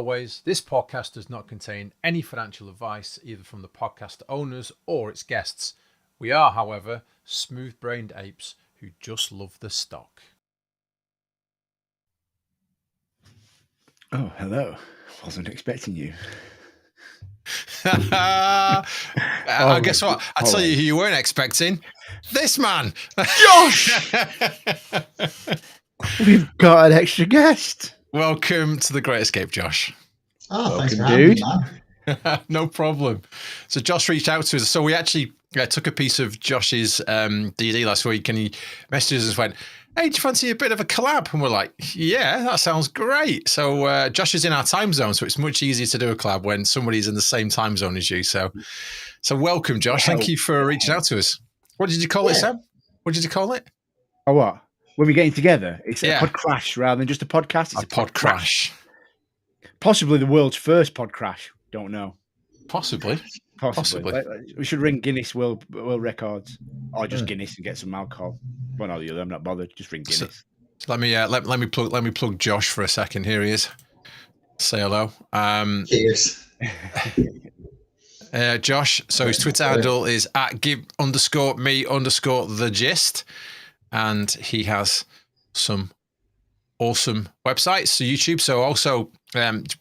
always, this podcast does not contain any financial advice either from the podcast owners or its guests. We are, however, smooth-brained apes who just love the stock. Oh, hello. Wasn't expecting you. Guess what? I tell you who you weren't expecting. This man, Josh. We've got an extra guest. Welcome to the Great EscAPE, Josh. Oh, thanks for having me, man. No problem. So Josh reached out to us. So we actually took a piece of Josh's DD last week, and he messaged us and went, "Hey, do you fancy a bit of a collab?" And we're like, "Yeah, that sounds great." So Josh is in our time zone, so it's much easier to do a collab when somebody's in the same time zone as you. So welcome, Josh. Thank you for reaching out to us. What did you call it, Sam? What did you call it? Oh, what? When we're getting together, it's a pod crash rather than just a podcast. It's a pod crash. Possibly the world's first pod crash. Don't know. Possibly. We should ring Guinness World Records, or just Guinness and get some alcohol. One or the other. I'm not bothered. Just ring Guinness. So let me plug Josh for a second. Here he is. Say hello. Cheers. Josh. So his Twitter handle is @give_me_the_gist, and he has some awesome websites, so YouTube. So also,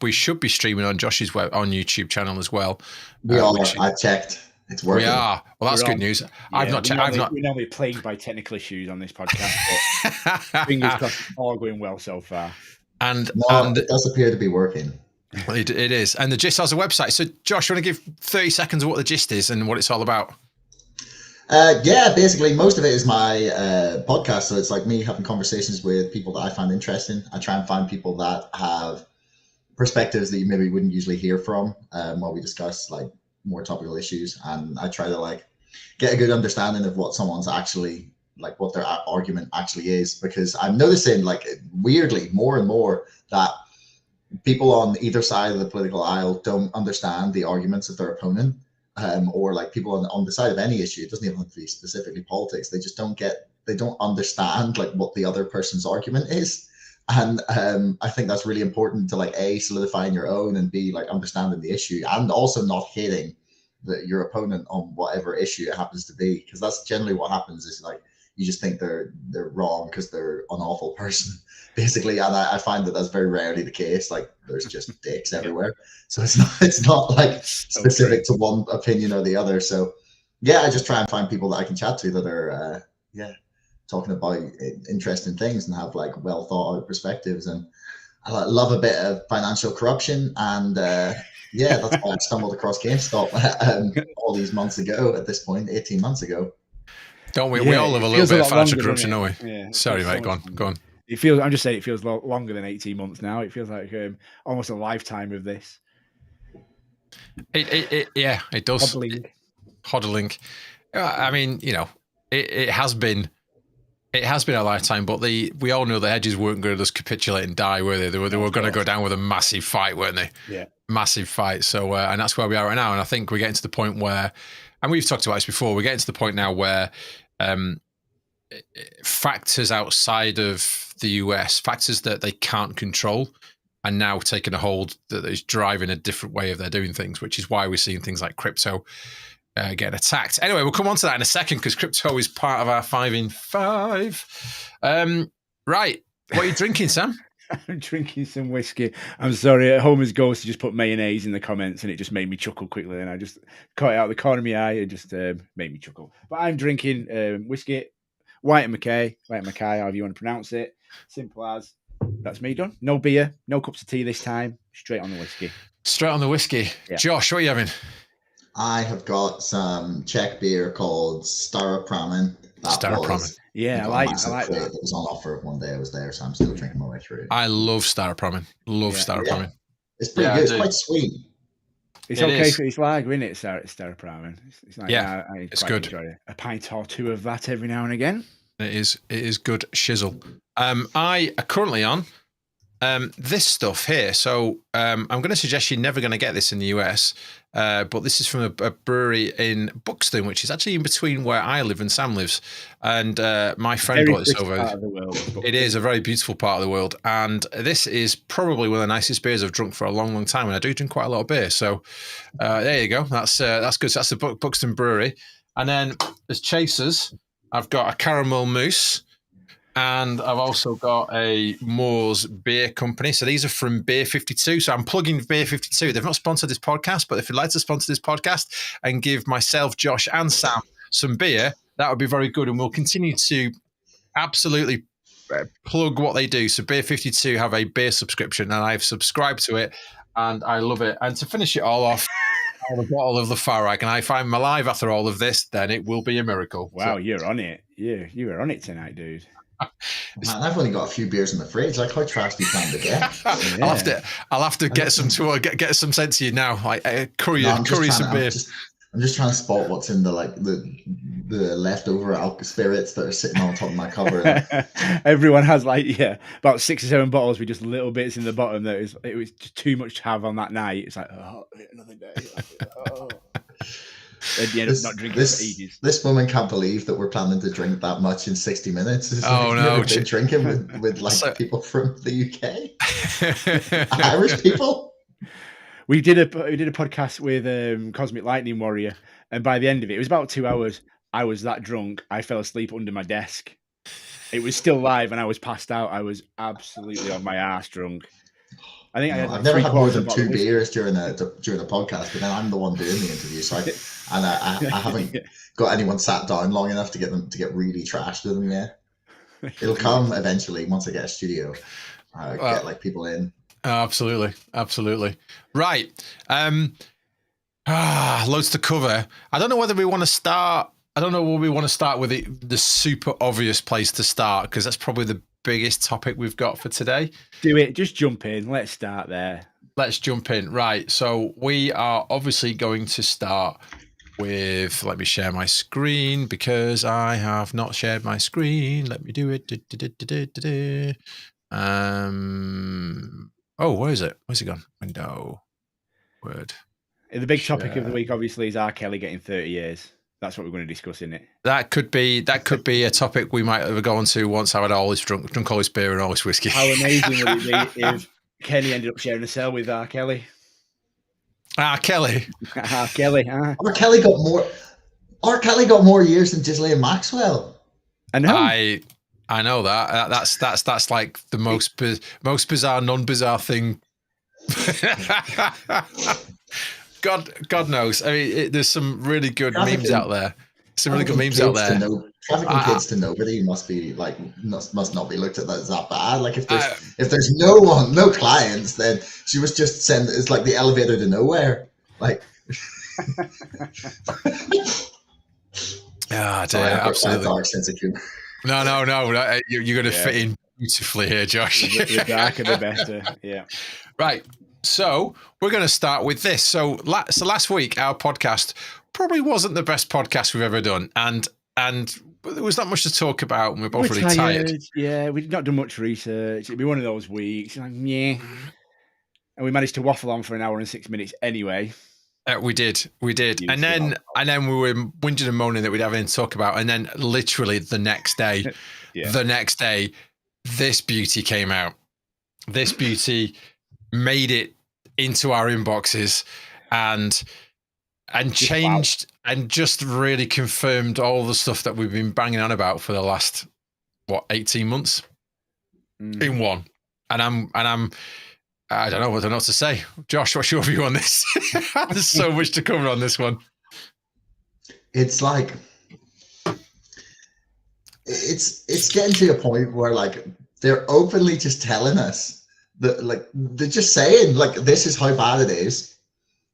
we should be streaming on Josh's on YouTube channel as well. We are. I checked. It's working. We are. Well, that's good news. I've not checked. We're normally plagued by technical issues on this podcast, but fingers crossed, it's all going well so far. And it does appear to be working. Well, it is. And the Gist has a website. So, Josh, you want to give 30 seconds of what the Gist is and what it's all about? Basically, most of it is my podcast. So it's like me having conversations with people that I find interesting. I try and find people that have perspectives that you maybe wouldn't usually hear from while we discuss like more topical issues. And I try to like get a good understanding of what someone's actually like, what their argument actually is, because I'm noticing like weirdly more and more that people on either side of the political aisle don't understand the arguments of their opponent. Or like people on the side of any issue, it doesn't even have to be specifically politics. They just don't understand like what the other person's argument is. And I think that's really important to like A, solidifying your own, and B, like understanding the issue, and also not hating your opponent on whatever issue it happens to be. Because that's generally what happens, is like you just think they're wrong because they're an awful person, basically. And I find that that's very rarely the case. Like there's just dicks everywhere. So it's not like specific to one opinion or the other. So yeah, I just try and find people that I can chat to that are talking about interesting things and have like well thought out perspectives. And I love a bit of financial corruption. And that's why I stumbled across Gamestop all these months ago. At this point, 18 months ago. Don't we? We all love a little bit of financial corruption, don't we? Yeah, sorry, mate. Go on. It feels. I'm just saying, it feels longer than 18 months now. It feels like almost a lifetime of this. It does. Hodling. I mean, it has been a lifetime, but we all know the hedges weren't going to just capitulate and die, were they? They were going to go down with a massive fight, weren't they? Yeah, massive fight. So, and that's where we are right now. And I think we're getting to the point where, and we've talked about this before, we're getting to the point now where factors outside of the US, factors that they can't control, are now taking a hold that is driving a different way of their doing things, which is why we're seeing things like crypto getting attacked. Anyway, we'll come on to that in a second, because crypto is part of our 5 in 5. Right. What are you drinking, Sam? I'm drinking some whiskey. I'm sorry, Homer's Ghost just put mayonnaise in the comments, and it just made me chuckle quickly, and I just caught it out of the corner of my eye. It just made me chuckle. But I'm drinking whiskey, White and Mackay, however you want to pronounce it. Simple as. That's me done. No beer, no cups of tea this time. Straight on the whiskey. Straight on the whiskey. Yeah. Josh, what are you having? I have got some Czech beer called Staropramen. Yeah, I like that. It was on offer one day I was there, so I'm still drinking my way through. I love Staropramen. Staropramen. Yeah. It's pretty good. It's quite sweet. It's okay for its lager, isn't it? Staropramen. It's like, it's good. Enjoy a pint or two of that every now and again. It is good shizzle. I are currently on this stuff here. So I'm going to suggest you're never going to get this in the US, but this is from a brewery in Buxton, which is actually in between where I live and Sam lives. And my friend brought this over. Part of the world, it is a very beautiful part of the world. And this is probably one of the nicest beers I've drunk for a long, long time. And I do drink quite a lot of beer. So there you go. That's good. So that's the Buxton Brewery. And then as chasers, I've got a caramel mousse. And I've also got a Moore's Beer Company. So these are from Beer 52. So I'm plugging Beer 52. They've not sponsored this podcast, but if you'd like to sponsor this podcast and give myself, Josh, and Sam some beer, that would be very good. And we'll continue to absolutely plug what they do. So Beer 52 have a beer subscription, and I've subscribed to it, and I love it. And to finish it all off, I have a bottle of the Farag, and I find I'm alive after all of this, then it will be a miracle. Wow, so, you're on it. Yeah, you were on it tonight, dude. Man, I've only got a few beers in the fridge. Like, how trash do you plan to get? Yeah. I'll have to get some to get some sent to you now. Like curry some beer. I'm just trying to spot what's in the leftover spirits that are sitting on top of my cupboard. Everyone has about 6 or 7 bottles with just little bits in the bottom that it was just too much to have on that night. It's like, oh, another day. Oh. And you end up not drinking for ages. This woman can't believe that we're planning to drink that much in 60 minutes. It's no! Never been drinking with people from the UK, Irish people. We did a podcast with Cosmic Lightning Warrior, and by the end of it was about 2 hours. I was that drunk, I fell asleep under my desk. It was still live, and I was passed out. I was absolutely on my ass drunk. I think I've never had more than 2 beers during a podcast, but then I'm the one doing the interview, so I haven't got anyone sat down long enough to get really trashed with them yet. It'll come eventually once I get a studio. Get people in. Absolutely. Right. Loads to cover. I don't know whether we want to start. I don't know where we want to start with the super obvious place to start, because that's probably the biggest topic we've got for today. Do it. Just jump in. Let's start there. Let's jump in. Right. So we are obviously going to start with, let me share my screen because I have not shared my screen. Let me do it. Where is it? Where's it gone? Window. Word. The big topic of the week, obviously, is R. Kelly getting 30 years. That's what we're going to discuss, isn't it? That could be a topic we might have gone to once I had all this drunk all this beer and all this whiskey. How amazing would it be if Kenny ended up sharing a cell with R. Kelly? R. Kelly. R. Kelly. R. Kelly got more years than Ghislaine Maxwell. I know. I know that. That's like the most bizarre, non-bizarre thing. God knows. I mean, there's some really good memes out there. Trafficking kids to nobody must not be looked at as that bad. Like if there's no clients, then she was just sent. It's like the elevator to nowhere. Like. Absolutely. Dark sense of humor. No. You're going to fit in beautifully here, Josh. The darker the better. Yeah. Right. So we're going to start with this. So last week, our podcast probably wasn't the best podcast we've ever done. And there was not much to talk about, and we're both really tired. Yeah, we've not done much research. It'd be one of those weeks. Like, yeah. And we managed to waffle on for an hour and 6 minutes anyway. We did. And then we were whinging and moaning that we'd have anything to talk about. And then literally the next day, this beauty came out. This beauty made it into our inboxes and changed and just really confirmed all the stuff that we've been banging on about for the last 18 months in one. And I don't know what to say. Josh, what's your view on this? There's so much to cover on this one. It's like it's getting to a point where like they're openly just telling us that, like, they're just saying like, this is how bad it is.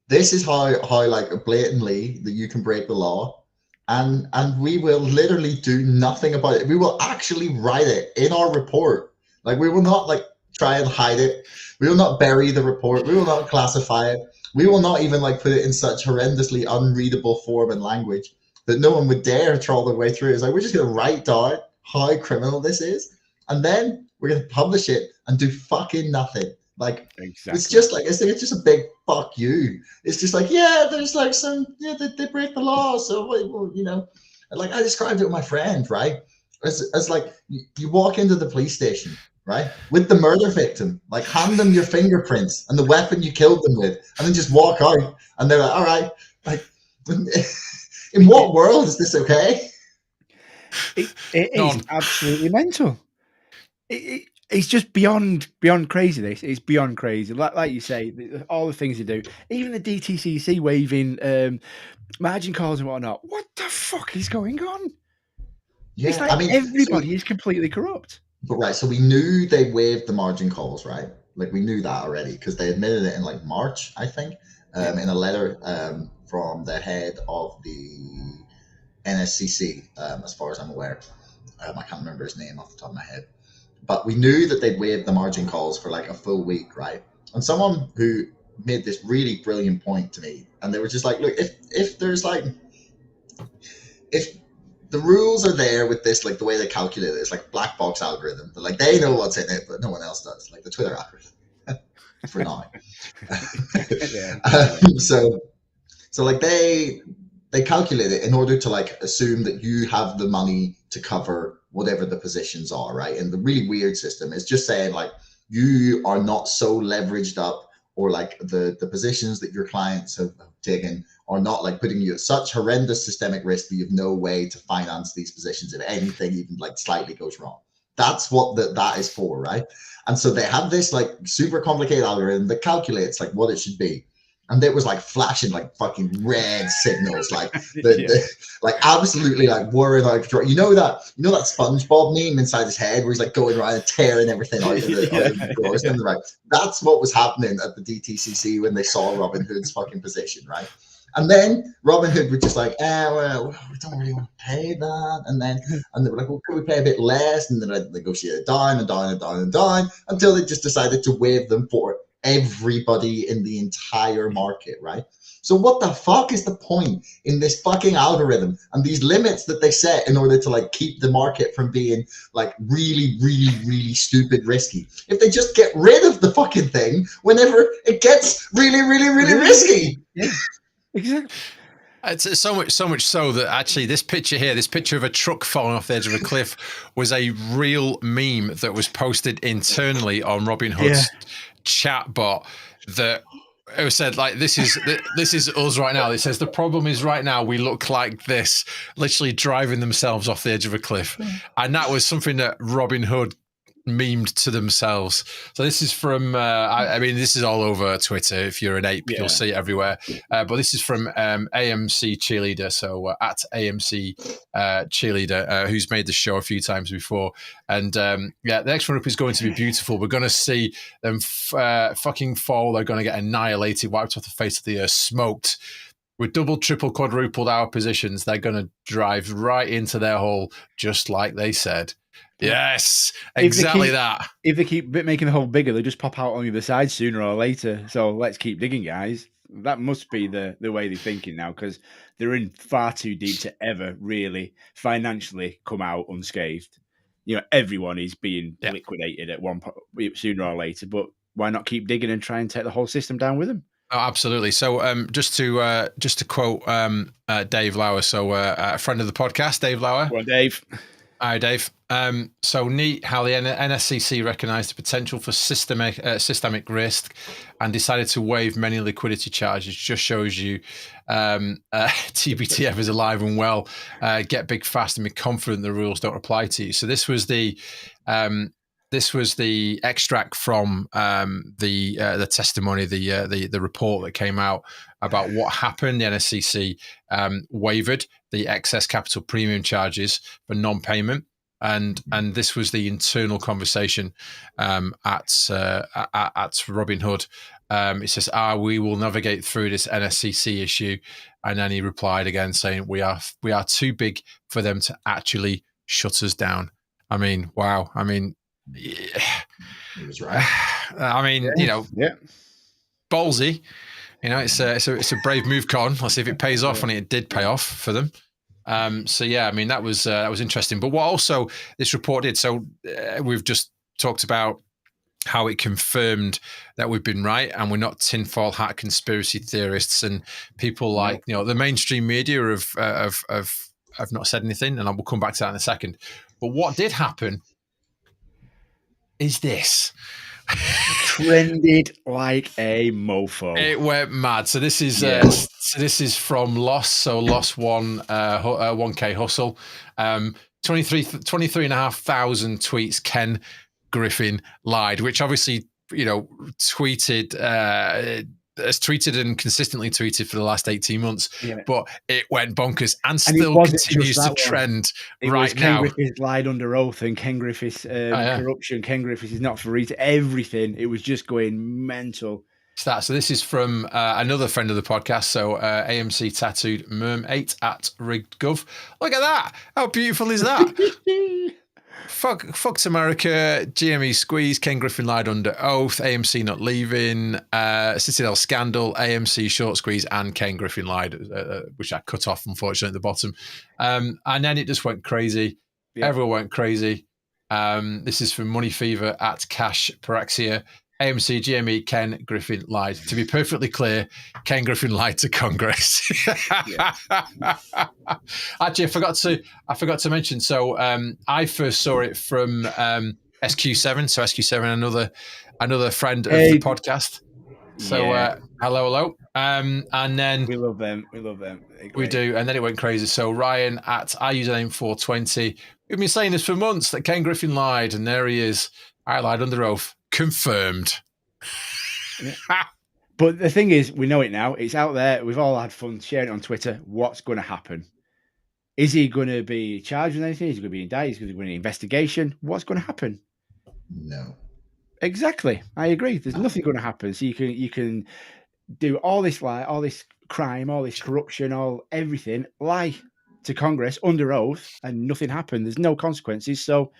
This is how like blatantly that you can break the law, and we will literally do nothing about it. We will actually write it in our report. Like, we will not like try and hide it. We will not bury the report. We will not classify it. We will not even like put it in such horrendously unreadable form and language that no one would dare troll their way through. It's like, we're just going to write down how criminal this is, and then we're going to publish it and do fucking nothing. Like, Exactly. it's just like, it's just a big fuck you. It's just like, yeah, there's like they break the law. So, well, you know, like I described it with my friend, right? As like, you walk into the police station, right, with the murder victim, like hand them your fingerprints and the weapon you killed them with, and then just walk out. And they're like, all right, like, in what world is this okay? It is absolutely mental. It's just beyond crazy. It's beyond crazy. Like you say, all the things they do, even the DTCC waiving margin calls and whatnot. What the fuck is going on? Yeah, it's like, I mean, everybody is completely corrupt. But right, so we knew they waived the margin calls, right? Like, we knew that already because they admitted it in like March, I think, in a letter from the head of the NSCC, as far as I'm aware. I can't remember his name off the top of my head. But we knew that they'd waived the margin calls for like a full week, right? And someone who made this really brilliant point to me, and they were just like, look, if there's like, if the rules are there with this, like the way they calculate it, it's like black box algorithm. But like, they know what's in it, but no one else does. Like the Twitter algorithm, for now. So like they calculate it in order to like assume that you have the money to cover whatever the positions are, right? And the really weird system is just saying like, you are not so leveraged up, or like the positions that your clients have taken are not like putting you at such horrendous systemic risk that you have no way to finance these positions if anything even like slightly goes wrong. That's what that is for, right? And so they have this like super complicated algorithm that calculates like what it should be. And it was like flashing like fucking red signals, like like absolutely like worried out of control. You know that SpongeBob meme inside his head where he's like going around and tearing everything out of the drawers and right. That's what was happening at the DTCC when they saw Robin Hood's fucking position, right? And then Robin Hood was just like, well, we don't really want to pay that. And they were like, well, could we pay a bit less? And then I negotiated down and down and down and down until they just decided to waive them for everybody in the entire market, right? So what the fuck is the point in this fucking algorithm and these limits that they set in order to like keep the market from being like really, really, really stupid risky? If they just get rid of the fucking thing whenever it gets really, really, really risky. Yeah, exactly. It's so much so that actually this picture here, this picture of a truck falling off the edge of a cliff, was a real meme that was posted internally on Robinhood's chat bot that it said like, this is us right now. It says the problem is right now we look like this, literally driving themselves off the edge of a cliff. And that was something that Robinhood memed to themselves. So this is from I mean, this is all over Twitter. If you're an ape, you'll see it everywhere, but this is from AMC Cheerleader, so at AMC Cheerleader, who's made the show a few times before. And the next one up is going to be beautiful. We're going to see them fucking fall. They're going to get annihilated, wiped off the face of the earth, smoked. With double, triple, quadrupled our positions, they're going to drive right into their hole, just like they said. Yes, exactly that. If they keep making the hole bigger, they just pop out on the other side sooner or later. So let's keep digging, guys. That must be the way they're thinking now, because they're in far too deep to ever really financially come out unscathed. You know, everyone is being liquidated at one point, sooner or later. But why not keep digging and try and take the whole system down with them? Oh, absolutely. So just to quote Dave Lauer, so a friend of the podcast, Dave Lauer. Well, Dave. Hi, Dave. So neat how the NSCC recognised the potential for systemic risk and decided to waive many liquidity charges. Just shows you TBTF is alive and well. Get big fast and be confident the rules don't apply to you. So this was the extract from the testimony, the report that came out about what happened. The NSCC waived the excess capital premium charges for non-payment, and this was the internal conversation at Robinhood. It says, we will navigate through this NSCC issue, and then he replied again saying, we are too big for them to actually shut us down. I mean, wow. I mean, he was right. I mean, ballsy. You know, it's a brave move, Con. Let's see if it pays off, and it did pay off for them. So yeah, I mean that was interesting. But what also this report did. So we've just talked about how it confirmed that we've been right and we're not tinfoil hat conspiracy theorists and people like the mainstream media have not said anything, and I will come back to that in a second. But what did happen is this. Trended like a mofo. It went mad. So this is from Loss. So Loss 1K Hustle. 23,500 tweets. Ken Griffin lied, which obviously has tweeted and consistently tweeted for the last 18 months, but it went bonkers and still continues to trend right now. Ken Griffiths lied under oath and Ken Griffiths corruption. Ken Griffiths is not for everything. It was just going mental. So this is from another friend of the podcast. So AMC Tattooed Merm8 at RiggedGov. Look at that. How beautiful is that? Fucked America, GME squeeze, Ken Griffin lied under oath, AMC not leaving, Citadel scandal, AMC short squeeze, and Ken Griffin lied, which I cut off, unfortunately, at the bottom. And then it just went crazy. Yeah. Everyone went crazy. This is from Money Fever at Cash Paraxia. AMC, GME, Ken Griffin lied. To be perfectly clear, Ken Griffin lied to Congress. Actually, I forgot to mention. So I first saw it from SQ7. So SQ7, another friend of the podcast. So hello. And then we love them. We do. And then it went crazy. So Ryan at iusername420. We've been saying this for months that Ken Griffin lied, and there he is. I lied under oath. Confirmed. But the thing is, we know it now. It's out there. We've all had fun sharing it on Twitter. What's going to happen? Is he going to be charged with anything? Is he going to be indicted? Is he going to be in an investigation? What's going to happen? No. Exactly. I agree. There's nothing going to happen. So you can do all this lie, all this crime, all this corruption, everything, lie to Congress under oath, and nothing happened. There's no consequences. So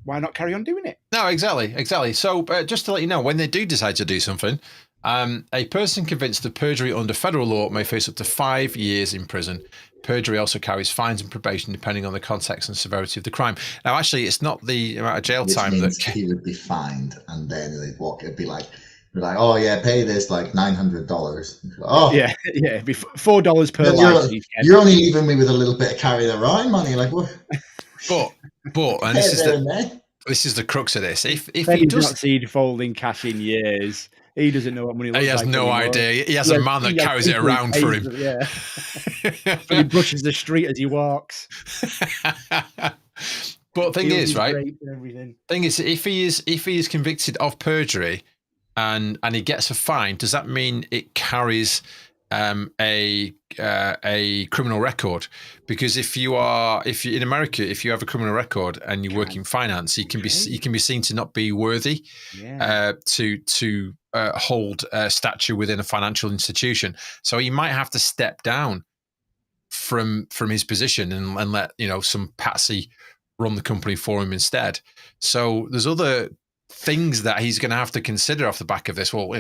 why not carry on doing it? No, exactly. So just to let you know, when they do decide to do something, a person convinced of perjury under federal law may face up to 5 years in prison. Perjury also carries fines and probation depending on the context and severity of the crime. Now, actually, it's not the amount of jail time that he would be fined, and then it'd be like, oh yeah, pay this like $900. Oh yeah, it'd be $4 per life. You're only leaving me with a little bit of carry the ride money, like what? But and this is the crux of this. If he does not see folding cash in years, he doesn't know what money looks like. He has no idea. He has a man that carries it around for him. Yeah. But he brushes the street as he walks. But thing is, if he is convicted of perjury and he gets a fine, does that mean it carries a criminal record? Because if you in America, if you have a criminal record and you work in finance, you can be seen to not be worthy to hold a stature within a financial institution. So he might have to step down from his position and let some patsy run the company for him instead. So there's other things that he's going to have to consider off the back of this. Well,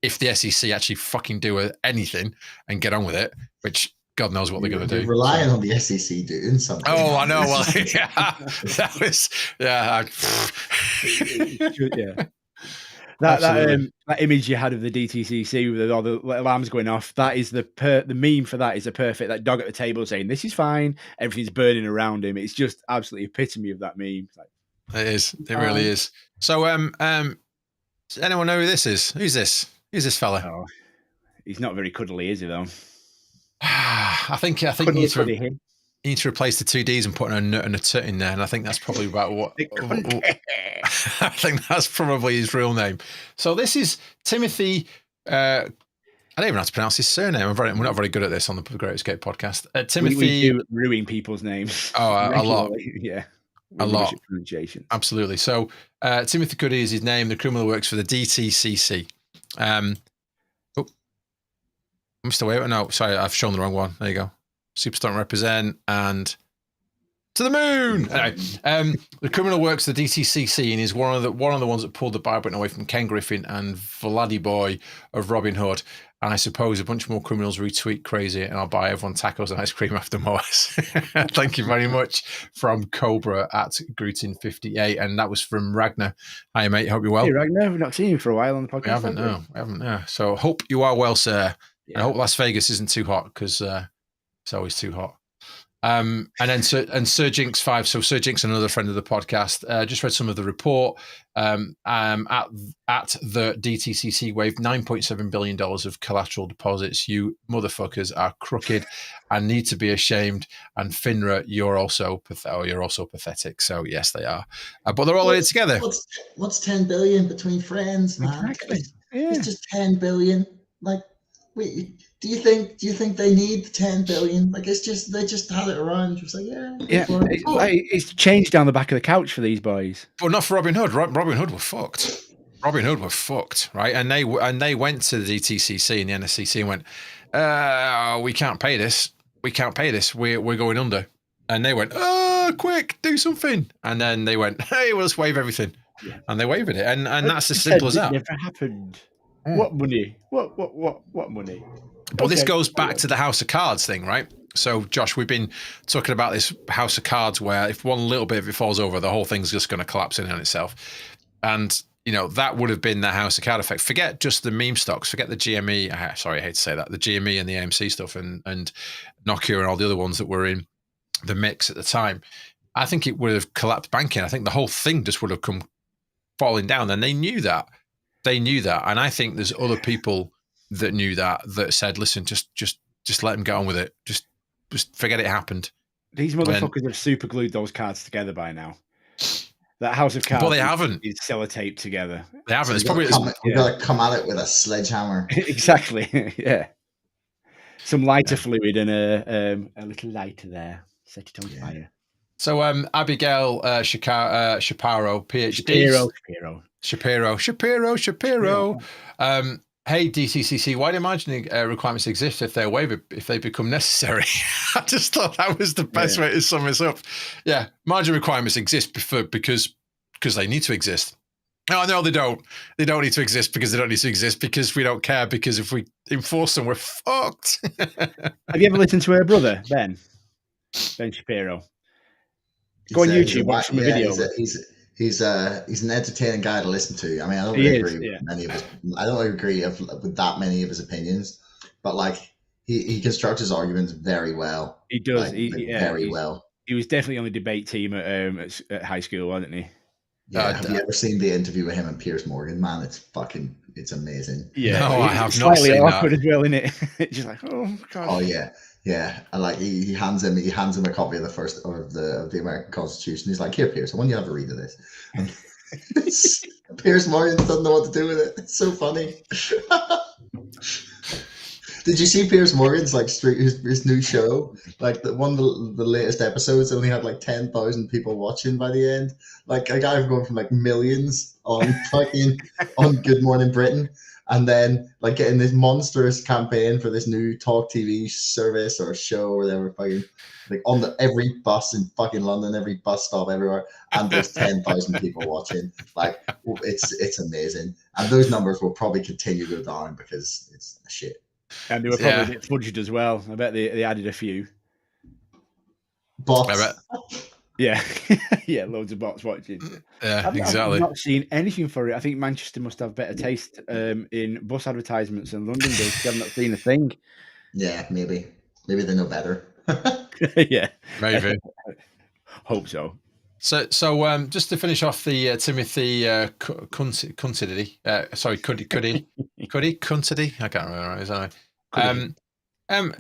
if the SEC actually fucking do anything and get on with it, which God knows what they're going to do. Relying on the SEC doing something. Oh, I know. Well, that was, That image you had of the DTCC with all the alarms going off, that is the meme for that is a perfect, that dog at the table saying, this is fine, everything's burning around him. It's just absolutely epitome of that meme. It is. It really is. So, does anyone know who this is? Who's this? Who's this fella? Oh, he's not very cuddly, is he, though? I think you need to replace the 2 Ds and put a nut and a tut in there, and I think that's probably about what. I think that's probably his real name. So this is Timothy. I don't even know how to pronounce his surname. We're not very good at this on the Great EscAPE podcast. Timothy. We do ruin people's names. Oh, a lot. Yeah. A lot. Absolutely. So Timothy Cuddy is his name. The criminal works for the DTCC. Mr. Waver. No, sorry, I've shown the wrong one. There you go. Superstar represent and to the moon. Anyway, the criminal works for the DTCC and is one of the ones that pulled the Bible away from Ken Griffin and Vladdy Boy of Robin Hood. And I suppose a bunch more criminals retweet crazy, and I'll buy everyone tacos and ice cream after Morris. Thank you very much from Cobra at Grutin58. And that was from Ragnar. Hi, mate. Hope you're well. Hey, Ragnar. We've not seen you for a while on the podcast. We haven't, no. We haven't, no. So hope you are well, sir. Yeah. And I hope Las Vegas isn't too hot, because it's always too hot. And then Sir Jinx 5. So Sir Jinx, another friend of the podcast, just read some of the report. At the DTCC waived $9.7 billion of collateral deposits. You motherfuckers are crooked and need to be ashamed. And FINRA, you're also pathetic. So yes, they are. But they're all in it together. What's 10 billion between friends, man? Exactly. It's just 10 billion. Like, wait, do you think they need 10 billion? Like, it's just, they just had it around. Just like, it's changed down the back of the couch for these boys. But not for Robin Hood. Robin Hood were fucked. Robin Hood were fucked, right? And they went to the DTCC and the NSCC and went, we can't pay this. We can't pay this. We're going under. And they went, quick, do something. And then they went, hey, we'll just waive everything. Yeah. And they waived it. And that's as simple as that. It never happened. What money? What money? But this goes back to the House of Cards thing, right? So, Josh, we've been talking about this House of Cards where if one little bit of it falls over, the whole thing's just going to collapse in on itself. And, that would have been the House of Card effect. Forget just the meme stocks. Forget the GME. Sorry, I hate to say that. The GME and the AMC stuff and Nokia and all the other ones that were in the mix at the time. I think it would have collapsed banking. I think the whole thing just would have come falling down. And they knew that. And I think there's other people that knew that said, listen, just let them get on with it. Just forget it happened. These motherfuckers have super glued those cards together by now. That House of Cards, but they haven't. Is sellotaped together. They haven't. So you've got to come at it with a sledgehammer. Exactly. Yeah. Some lighter fluid and a little lighter there. Set it on fire. So Abigail Shapiro, PhD. Shapiro. Hey, DCCC, why do margin requirements exist if they're waived, if they become necessary? I just thought that was the best way to sum this up. Yeah, margin requirements exist because they need to exist. No, they don't. They don't need to exist because they don't need to exist because we don't care, because if we enforce them, we're fucked. Have you ever listened to her brother, Ben Shapiro? Go on YouTube, watch some video. He's an entertaining guy to listen to. I mean, I don't really agree with many of his. I don't agree with that many of his opinions, but like he constructs his arguments very well. He does. Very well. He was definitely on the debate team at high school, wasn't he? Yeah. Have you ever seen the interview with him and Piers Morgan? Man, it's amazing. Yeah. No, I have not seen that. Slightly awkward as well, isn't it? Just like, oh god. Oh yeah. Yeah, and like he hands him a copy of the American Constitution. He's like, "Here, Piers, I want you to have a read of this." And Piers Morgan doesn't know what to do with it. It's so funny. Did you see Piers Morgan's his new show? Like the latest episodes only had like 10,000 people watching by the end. Like a guy going from like millions on on Good Morning Britain. And then, like, getting this monstrous campaign for this new talk TV service or show or whatever, fucking, like, on every bus in fucking London, every bus stop everywhere, and there's 10,000 people watching. Like, it's amazing. And those numbers will probably continue to go down because it's shit. And they were probably a bit fudged as well. I bet they added a few. Bots. I bet. Yeah, yeah, loads of bots watching. Yeah, exactly. I've not seen anything for it. I think Manchester must have better taste in bus advertisements than London does. I've not seen a thing. Yeah, maybe they know better. Yeah, maybe. Hope so. So just to finish off the Timothy Cuntity, Cuntity. I can't remember his name.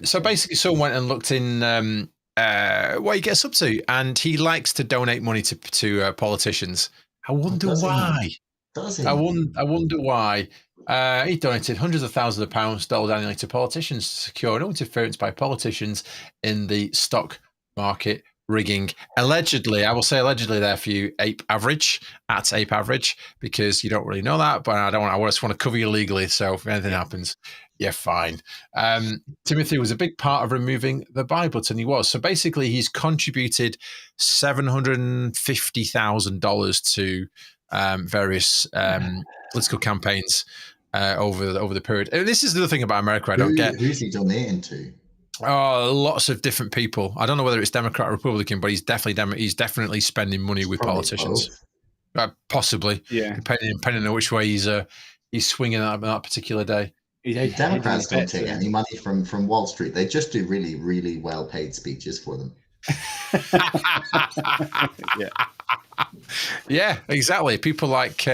So basically, someone went and looked in. What he gets up to, and he likes to donate money to politicians. I wonder why. Does he? I wonder why. He donated hundreds of thousands of pounds annually to politicians to secure no interference by politicians in the stock market rigging. Allegedly, I will say allegedly there for you, Ape Average, at Ape Average, because you don't really know that, but I just want to cover you legally. So if anything happens, yeah, fine. Timothy was a big part of removing the buy button. He was. So basically, he's contributed $750,000 to various political campaigns over the period. And this is the other thing about America I don't get. Who's he donating to? Oh, lots of different people. I don't know whether it's Democrat or Republican, but he's definitely spending money with Probably politicians. Possibly, Yeah. Depending on which way he's swinging on that particular day. Democrats don't take any money from Wall Street. They just do really, really well-paid speeches for them. Yeah, exactly. People like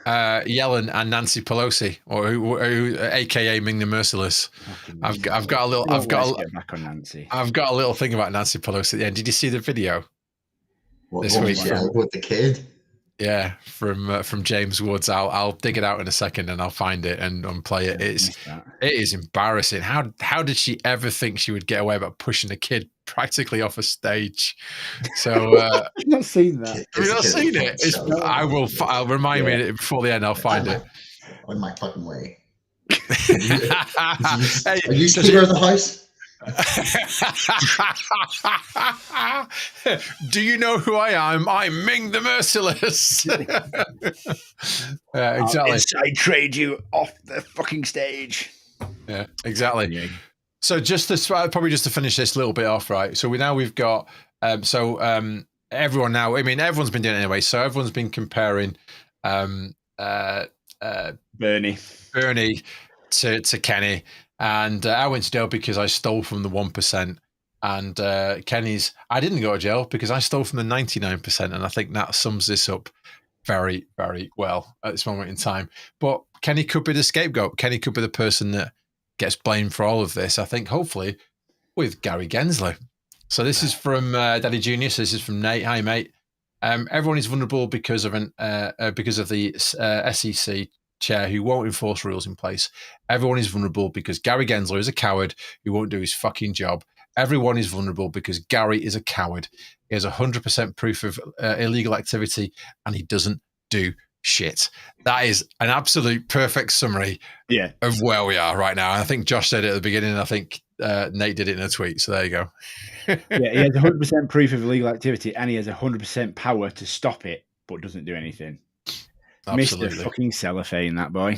Yellen and Nancy Pelosi, or who AKA Ming the Merciless. I've got a little thing about Nancy Pelosi at the end. Did you see the video this week? With the kid. Yeah, from James Woods. I'll dig it out in a second and I'll find it and play it. It is embarrassing. How did she ever think she would get away about pushing a kid practically off a stage? So I've not seen that. Have you not seen it? I'll remind me before the end. I'll find it. On my fucking way. Are you Speaker of the House? Do you know who I am? I'm Ming the Merciless. Exactly. I'll inside trade you off the fucking stage. Yeah, exactly. So just to finish this little bit off, right? So we've got everyone now. I mean, everyone's been doing it anyway. So everyone's been comparing Bernie to Kenny. And I went to jail because I stole from the 1%. And Kenny's, I didn't go to jail because I stole from the 99%. And I think that sums this up very, very well at this moment in time. But Kenny could be the scapegoat. Kenny could be the person that gets blamed for all of this, I think, hopefully, with Gary Gensler. So this is from Daddy Junius. This is from Nate. Hi, mate. Everyone is vulnerable because of the SEC chair who won't enforce rules in place. Everyone is vulnerable because Gary Gensler is a coward who won't do his fucking job. Everyone is vulnerable because Gary is a coward. He has 100% proof of illegal activity and he doesn't do shit. That is an absolute perfect summary of where we are right now. I think Josh said it at the beginning. And I think Nate did it in a tweet. So there you go. He has 100% proof of illegal activity and he has 100% power to stop it, but doesn't do anything. Absolutely. Mr. fucking Cellophane, that boy.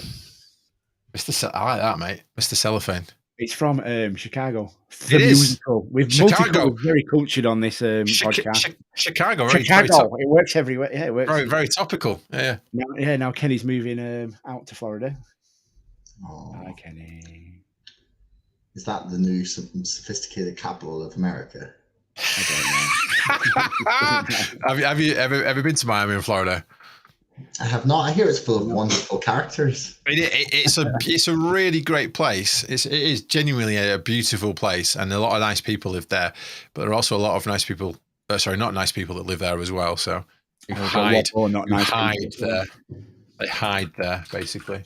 I like that, mate. Mr. Cellophane. It's from Chicago. It is. Musical. We're very cultured on this podcast. Chicago. It works everywhere. Yeah, it works. Very, very topical. Yeah. Now Kenny's moving out to Florida. Oh. Hi, Kenny. Is that the new sophisticated capital of America? I don't know. Have you ever been to Miami in Florida? I have not. I hear it's full of wonderful characters. It's a really great place. It is genuinely a beautiful place, and a lot of nice people live there. But there are also a lot of nice people. Not nice people that live there as well. So you hide there. They hide there basically.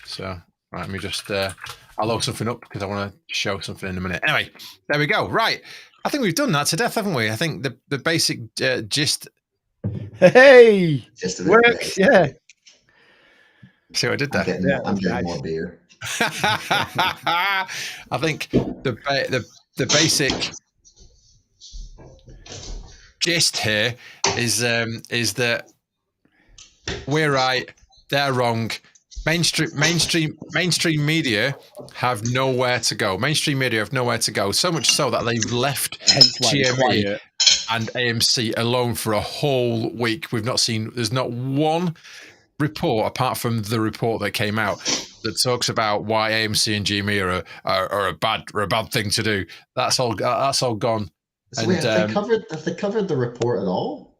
So right, let me just. I'll load something up because I want to show something in a minute. Anyway, there we go. Right, I think we've done that to death, haven't we? I think the basic gist. Hey, just a works, yeah. See what I did there? I'm getting more beer. I think the basic gist here is that we're right, they're wrong. Mainstream media have nowhere to go. Mainstream media have nowhere to go. So much so that they've left GME and AMC alone for a whole week. There's not one report apart from the report that came out that talks about why AMC and GME are a bad thing to do. That's all gone. So have they covered the report at all?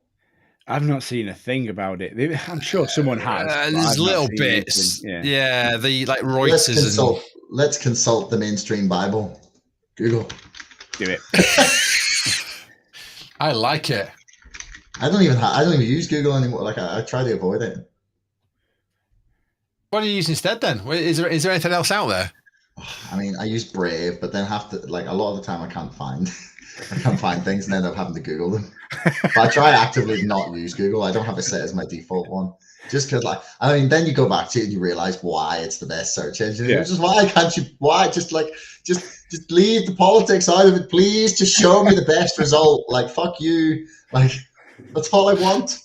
I've not seen a thing about it. I'm sure someone has. There's little bits. Yeah, the like Reuters. Let's consult the mainstream Bible. Google. Do it. I like it. I don't even use Google anymore. Like I try to avoid it. What do you use instead then? Is there anything else out there? I mean, I use Brave, but then have to a lot of the time I can't find things and end up having to Google them. But I try actively not use Google. I don't have it set as my default one. Just because, then you go back to it and you realize why it's the best search engine. Yeah. Which is why just leave the politics out of it, please. Just show me the best result. Fuck you. That's all I want.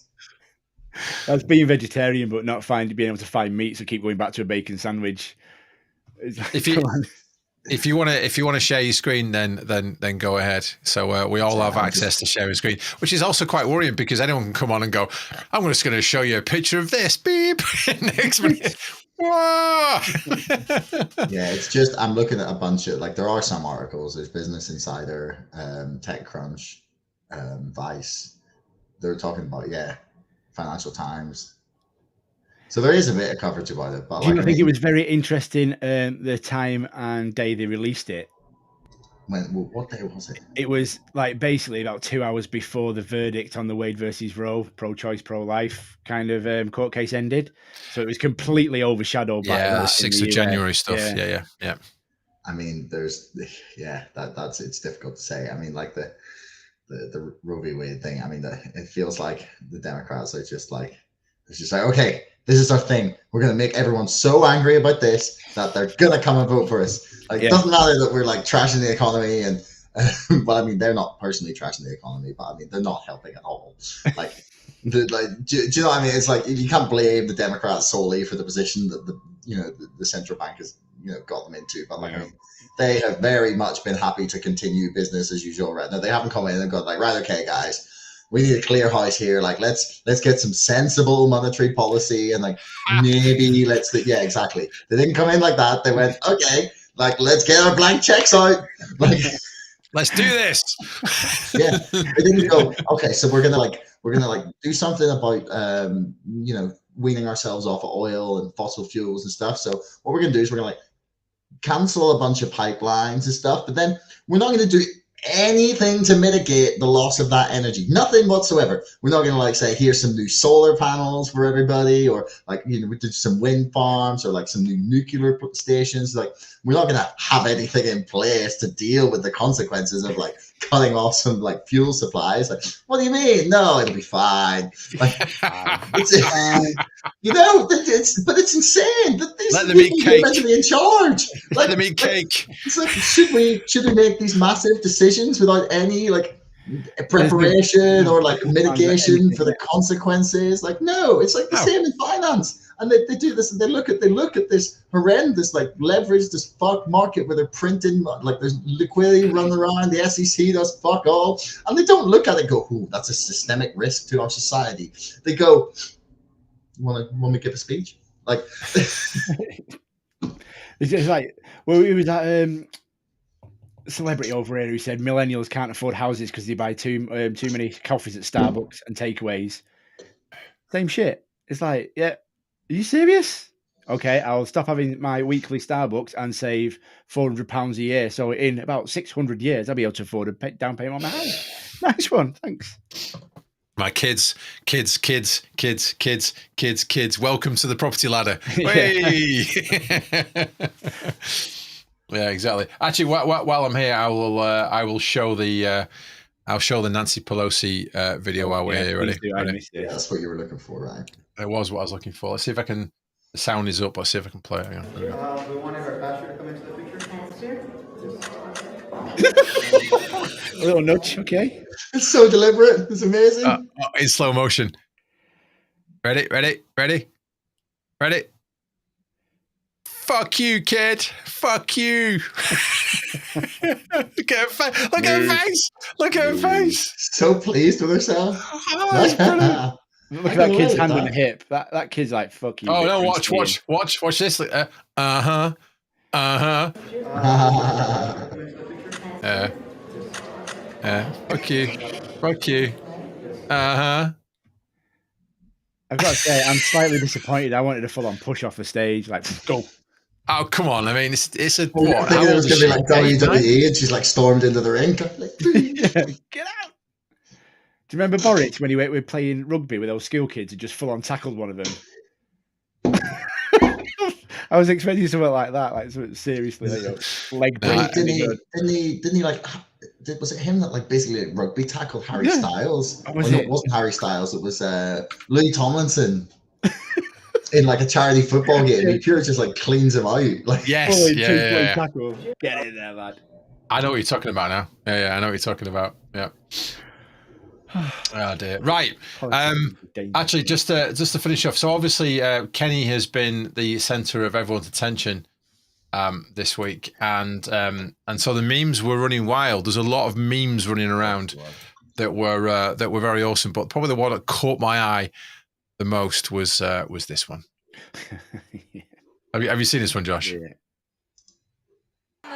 That's being vegetarian, but not being able to find meat, so keep going back to a bacon sandwich. Like, if you want to share your screen, then go ahead. So we all have access to sharing screen, which is also quite worrying because anyone can come on and go, I'm just going to show you a picture of this. Beep. Next minute. Whoa! Yeah, it's just I'm looking at a bunch of there are some articles. There's Business Insider, TechCrunch, Vice. They're talking about Financial Times. So there is a bit of coverage about it. But do you think it was very interesting the time and day they released it? What day was it? It was basically about 2 hours before the verdict on the Wade versus Roe pro-choice, pro-life kind of court case ended. So it was completely overshadowed by the 6th of January stuff. Yeah. I mean, there's that's it's difficult to say. I mean, the Roe v. Wade thing. I mean, it feels like the Democrats are just it's just okay, this is our thing. We're gonna make everyone so angry about this that they're gonna come and vote for us. It doesn't matter that we're trashing the economy and well, I mean, they're not personally trashing the economy, but I mean, they're not helping at all. Do you know what I mean? It's you can't blame the Democrats solely for the position that the central bank has got them into. But I mean, they have very much been happy to continue business as usual right now. They haven't come in and gone right, okay, guys, we need a clear house here. Let's get some sensible monetary policy and maybe exactly. They didn't come in like that. They went, okay, let's get our blank checks out. Let's do this. Yeah, they didn't go, okay, so we're gonna do something about weaning ourselves off of oil and fossil fuels and stuff. So what we're gonna do is we're gonna cancel a bunch of pipelines and stuff, but then we're not gonna do anything to mitigate the loss of that energy. Nothing whatsoever. We're not going to say here's some new solar panels for everybody, or we did some wind farms, or some new nuclear stations. We're not going to have anything in place to deal with the consequences of cutting off some fuel supplies. What do you mean? No, it'll be fine. It's but it's insane that these people are meant to be in charge. Let them eat cake. It's should we make these massive decisions without any preparation or mitigation for the consequences? No, it's the same in finance. And they do this, and they look at this horrendous leverage, this fuck market where they're printing there's liquidity running around. The SEC does fuck all, and they don't look at it and go, "Ooh, that's a systemic risk to our society." They go, "Want me to give a speech?" It's just it was that celebrity over here who said millennials can't afford houses because they buy too many coffees at Starbucks and takeaways. Same shit. It's yeah. Are you serious? Okay, I'll stop having my weekly Starbucks and save £400 a year. So in about 600 years, I'll be able to afford a down payment on my house. Nice one, thanks. My kids. Welcome to the property ladder. Yeah, exactly. Actually, while I'm here, I will show the Nancy Pelosi video while we're here. Ready? I missed it. Yeah, that's what you were looking for, right? It was what I was looking for. Let's see if I can. The sound is up. Let's see if I can play it. Hang on. We wanted our pastor to come into the picture. A little nudge, okay. It's so deliberate. It's amazing. In slow motion. Ready? Fuck you, kid. Fuck you. Look at her face. So pleased with herself. That's brilliant. Look at that kid's hand on the hip. That kid's fuck you. Oh no! Watch this. Fuck you. I've got to say, I'm slightly disappointed. I wanted a full-on push off the stage, go. Oh come on! I mean, it's a. What? I think it was going to be WWE, and she's stormed into the ring. Get out! Do you remember Boris when he were playing rugby with those school kids and just full-on tackled one of them? I was expecting something like that, something seriously, leg break. Didn't he was it him that basically rugby tackled Harry Styles? It wasn't Harry Styles. It was Louis Tomlinson in a charity football game. He pure just cleans him out. Yes, yeah. Tackle. Get in there, lad. I know what you're talking about now. Yeah, I know what you're talking about. Yeah. Oh dear. Right. Actually, just to finish off. So obviously, Kenny has been the centre of everyone's attention this week, and so the memes were running wild. There's a lot of memes running around that were very awesome. But probably the one that caught my eye the most was this one. Yeah. Have you seen this one, Josh? Yeah.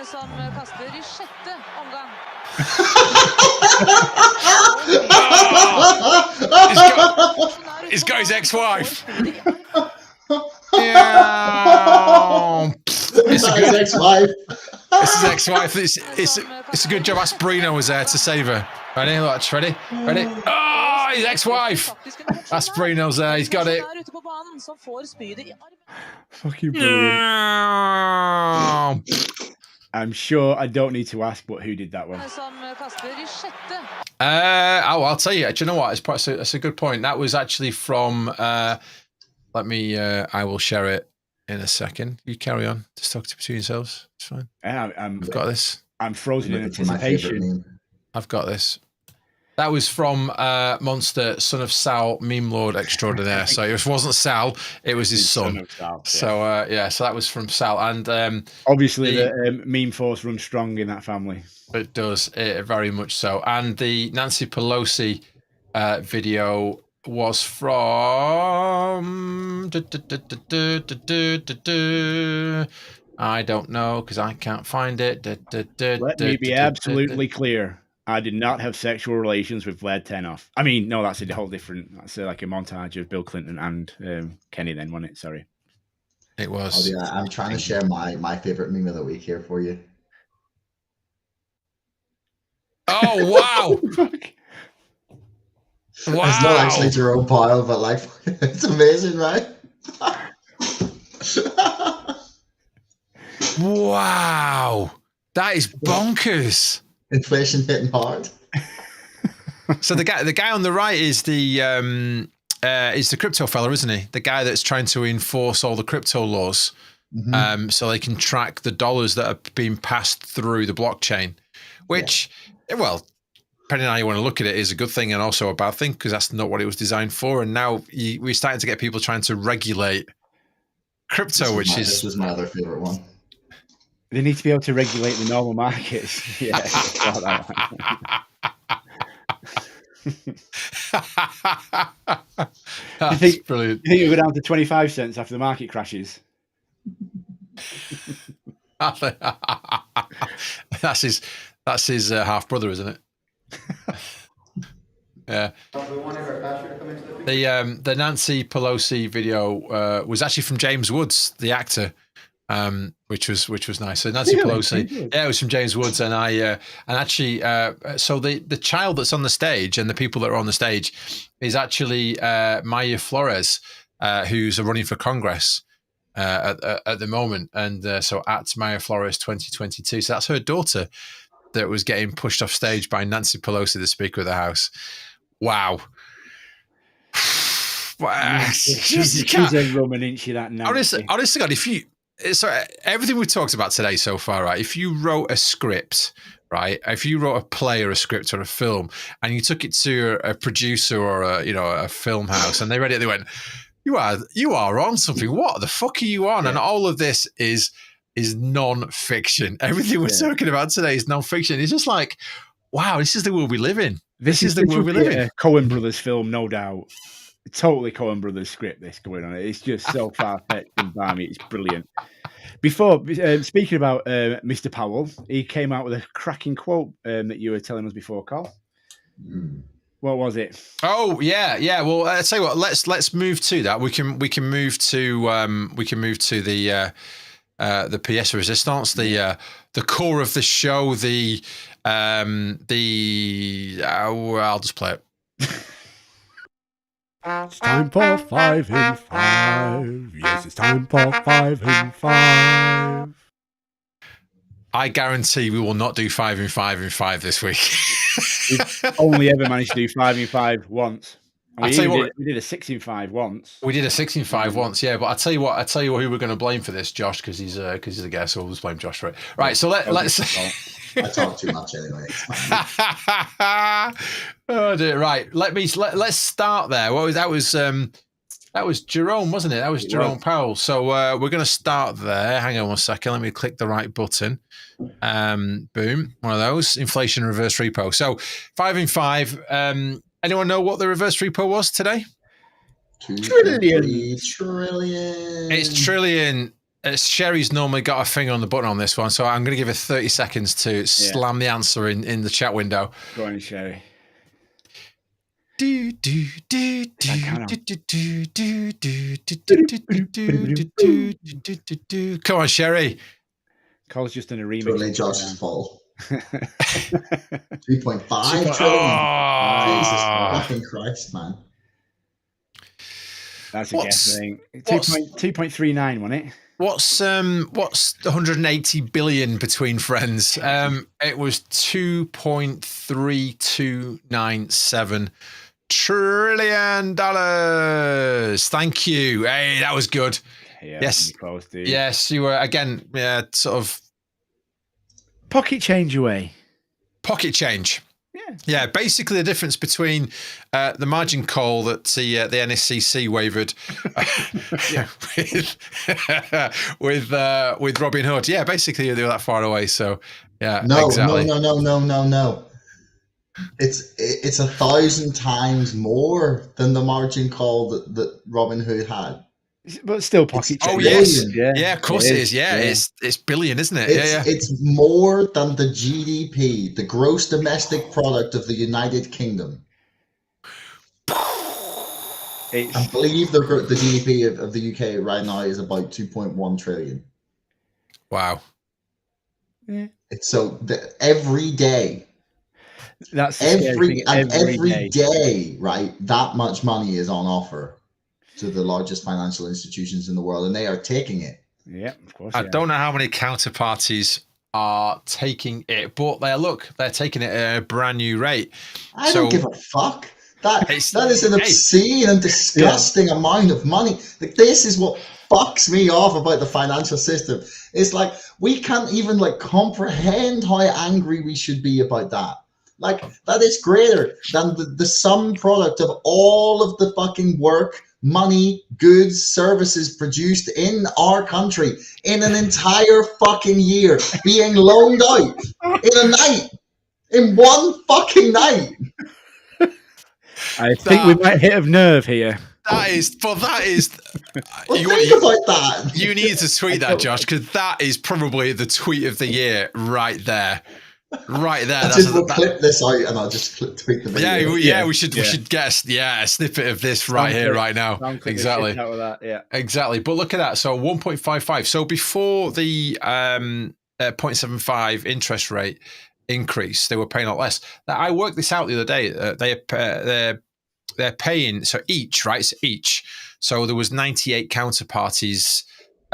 Som kaster i sjette omgang. He's got his ex-wife. Yeah. It's a good ex-wife. It's his ex-wife. It's a good job. Asprino was there to save her. Ready? Watch. Ready? Oh, his ex-wife. Asprino's there. He's got it. Fucking brilliant. I'm sure I don't need to ask, but who did that one? I'll tell you. Do you know what? It's a good point. That was actually from. Let me. I will share it in a second. You carry on. Just talk to between yourselves. It's fine. I've got this. I'm frozen in anticipation. I've got this. That was from Monster, son of Sal, meme lord extraordinaire. So it wasn't Sal, it was his son. Of Sal, yeah. So so that was from Sal, and obviously the meme force runs strong in that family. It does, very much so. And the Nancy Pelosi video was from. I don't know because I can't find it. Let me be absolutely clear. I did not have sexual relations with Vlad Tenoff. I mean, no, that's a whole different. That's like a montage of Bill Clinton and Kenny. Then, wasn't it? Sorry, it was. Oh, yeah, I'm trying to share my favorite meme of the week here for you. Oh wow! Wow! It's not actually Jerome Powell, but like, it's amazing, right? Wow, that is bonkers. Inflation hitting hard. So the guy on the right is the crypto fella, isn't he? The guy that's trying to enforce all the crypto laws, so they can track the dollars that are being passed through the blockchain. Which, well, depending on how you want to look at it, is a good thing and also a bad thing because that's not what it was designed for. And now we're starting to get people trying to regulate crypto, this was my other favorite one. They need to be able to regulate the normal markets. Yeah. That's brilliant. You think you'll go down to 25 cents after the market crashes? That's his half brother, isn't it? Yeah. We wanted our pastor to come into the picture. The Nancy Pelosi video was actually from James Woods, the actor. Which was nice. So Nancy Pelosi, yeah, it was from James Woods, and so the child that's on the stage and the people that are on the stage is actually Maya Flores, who's running for Congress at the moment, and so at Maya Flores 2022. So that's her daughter that was getting pushed off stage by Nancy Pelosi, the Speaker of the House. Wow. She's a Roman, isn't she? That Nancy. Honestly, God, so everything we've talked about today so far, right? If you wrote a script, right? If you wrote a play or a script or a film, and you took it to a producer or a film house, and they read it, they went, "You are on something. What the fuck are you on?" Yeah. And all of this is non-fiction. Everything we're talking about today is non-fiction. It's just like, wow, this is the world we live in. This is the world we live in. Coen Brothers film, no doubt. Totally Coen Brothers script. This going on. It's just so far-fetched and balmy. It's brilliant. Before speaking about Mr. Powell, he came out with a cracking quote that you were telling us before, Carl. What was it? Oh yeah. Well, I'll tell you what. Let's move to that. We can move to the pièce de résistance, the core of the show. I'll just play it. It's time for 5 in 5. Yes, it's time for 5 in 5. I guarantee we will not do 5 in 5 in 5 this week. We've only ever managed to do 5 in 5 once. We did a 6 in 5 once. We did a 6 in 5 once, yeah. But I tell you what, who we're going to blame for this, Josh, because he's a guest. So we'll just blame Josh for it. Right. So let's. I talk too much anyway. Oh dear. Right. Let's start there. What was that? That was Jerome, wasn't it? That was Jerome Powell. So we're going to start there. Hang on one second. Let me click the right button. Boom. One of those. Inflation reverse repo. So 5 in 5. Anyone know what the reverse repo was today? Trillion. It's trillion. Sherry's normally got a finger on the button on this one, so I'm going to give her 30 seconds to slam the answer in the chat window. Go on, Sherry. Come on, Sherry. Cole's just in a remix. Totally Josh's fault. 3.5 trillion. Jesus fucking Christ, man. That's a guess, I think. 2.39, wasn't it? What's 180 billion between friends? It was 2.3297 trillion dollars. Thank you. Hey, that was good. Yeah, yes, close, dude. Yes, you were again. Yeah, sort of pocket change away. Pocket change. Yeah. Yeah, basically the difference between the margin call that the NSCC wavered with Robin Hood. Yeah, basically they were that far away. So yeah, no, exactly. No. It's 1,000 times more than the margin call that Robin Hood had. But still pocket change. Oh yes, yeah, of course it is. Yeah, it's billion, isn't it? It's more than the GDP, the gross domestic product of the United Kingdom. I believe the GDP of the UK right now is about 2.1 trillion. Wow. Yeah. It's so every day. That's every day, right? That much money is on offer to the largest financial institutions in the world, and they are taking it. Yeah, of course. I don't know how many counterparties are taking it, but they're taking it at a brand new rate. I don't give a fuck. That is an obscene and disgusting amount of money. Like, this is what fucks me off about the financial system. It's like we can't even comprehend how angry we should be about that. Like, that is greater than the sum product of all of the fucking work, money, goods, services produced in our country in an entire fucking year being loaned out in one fucking night. I think we might hit a nerve here. That is. Well, think about that. You need to tweet that, Josh, because that is probably the tweet of the year right there. Right there. We'll clip this out and I'll just tweet the video. Yeah, we should get a snippet of this right here, right now. Exactly. Out of that, yeah. Exactly. But look at that. So 1.55. So before the 0.75 interest rate increase, they were paying a lot less. Now, I worked this out the other day. They're paying, so each, right? So each. So there was 98 counterparties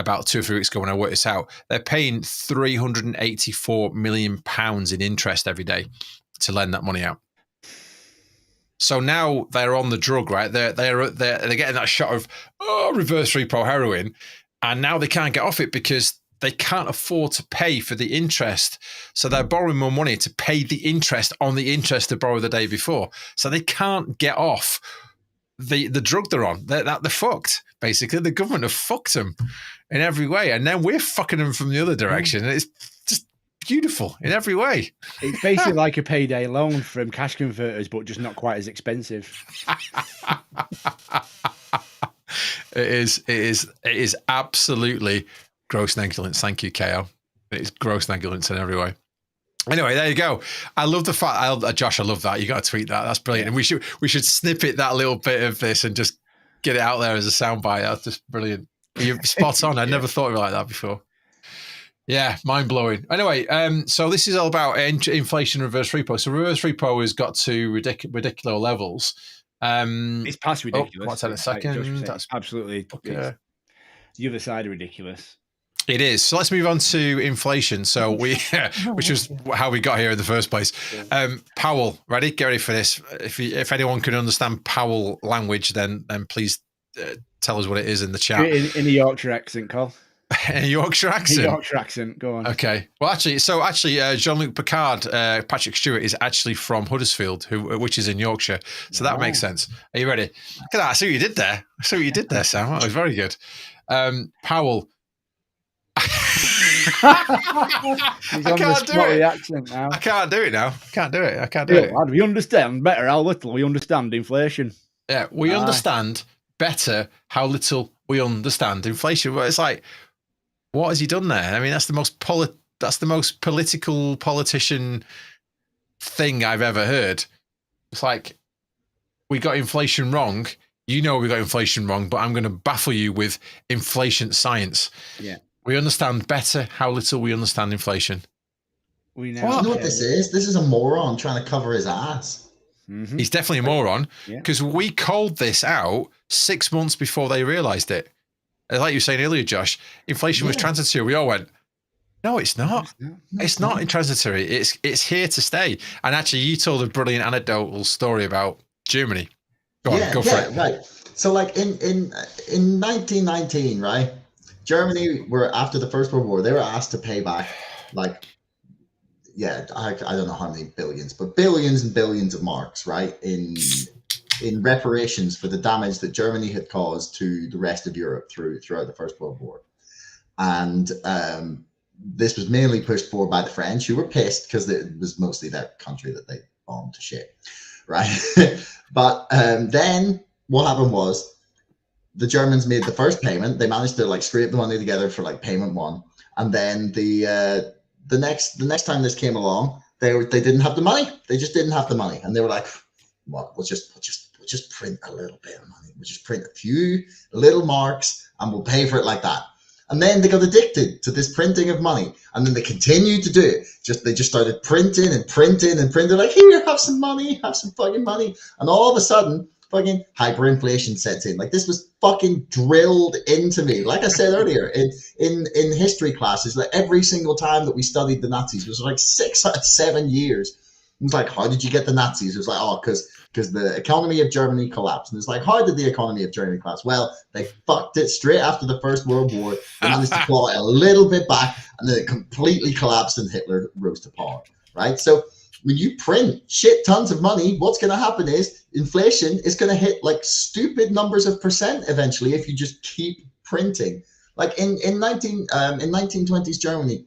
about 2 or 3 weeks ago when I worked this out. They're paying £384 million in interest every day to lend that money out. So now they're on the drug, right? They're getting that shot of reverse repo heroin, and now they can't get off it because they can't afford to pay for the interest. So they're borrowing more money to pay the interest on the interest they borrowed the day before. So they can't get off the drug they're on. They're fucked. Basically, the government have fucked them in every way, and then we're fucking them from the other direction. And it's just beautiful in every way. It's basically like a payday loan from cash converters, but just not quite as expensive. It is absolutely gross negligence. Thank you, KO. It is gross negligence in every way. Anyway, there you go. I love the fact, Josh, I love that. You got to tweet that. That's brilliant. And we should snippet that little bit of this and just get it out there as a soundbite. That's just brilliant. You're spot on. I never thought of it like that before. Yeah, mind blowing. Anyway, so this is all about inflation reverse repo. So reverse repo has got to ridiculous levels. It's past ridiculous. What's that? A second? That's absolutely the other side of ridiculous. It is. So let's move on to inflation. So which is how we got here in the first place. Powell, ready? Get ready for this. If anyone can understand Powell language, then please tell us what it is in the chat. In a Yorkshire accent, Cole. A Yorkshire accent. Yorkshire accent. Go on. Okay. Well, actually, Jean-Luc Picard, Patrick Stewart is actually from Huddersfield, which is in Yorkshire. So that makes sense. Are you ready? Look at that. I see what you did there. Sam. That was very good. Powell. He's on the Scotty accent now. I can't do it now. I can't do it. Lad, we understand better how little we understand inflation. Yeah, we understand better how little we understand inflation. But it's like, what has he done there? I mean, that's the most political politician thing I've ever heard. It's like, we got inflation wrong. You know we got inflation wrong, but I'm going to baffle you with inflation science. Yeah. We understand better how little we understand inflation. You know what this is? This is a moron trying to cover his ass. Mm-hmm. He's definitely a moron because we called this out 6 months before they realised it. Like you were saying earlier, Josh, inflation was transitory. We all went, no, it's not. It's not transitory. It's here to stay. And actually, you told a brilliant anecdotal story about Germany. Go on, go for it. Right. So, like in 1919, right? Germany were, after the First World War, they were asked to pay back, like, I don't know how many billions, but billions and billions of marks, right? In reparations for the damage that Germany had caused to the rest of Europe throughout the First World War. And this was mainly pushed forward by the French, who were pissed because it was mostly their country that they bombed to shit, right? But then what happened was the Germans made the first payment. They managed to like scrape the money together for like payment one. And then the next time this came along, they didn't have the money. They just didn't have the money. And they were like, what, we'll just print a little bit of money. We'll just print a few little marks and we'll pay for it like that. And then they got addicted to this printing of money. And then they continued to do it. They just started printing and printing and printing. Like, here, have some money, have some fucking money. And all of a sudden, fucking hyperinflation sets in. Like, this was fucking drilled into me. Like I said earlier, in history classes, like every single time that we studied the Nazis, it was like 6 or 7 years. It was like, how did you get the Nazis? It was like, oh, because the economy of Germany collapsed. And it's like, how did the economy of Germany collapse? Well, they fucked it straight after the First World War. They managed to claw it a little bit back, and then it completely collapsed and Hitler rose to power, right? So when you print shit tons of money, what's going to happen is inflation is going to hit like stupid numbers of percent eventually if you just keep printing. Like in 1920s Germany,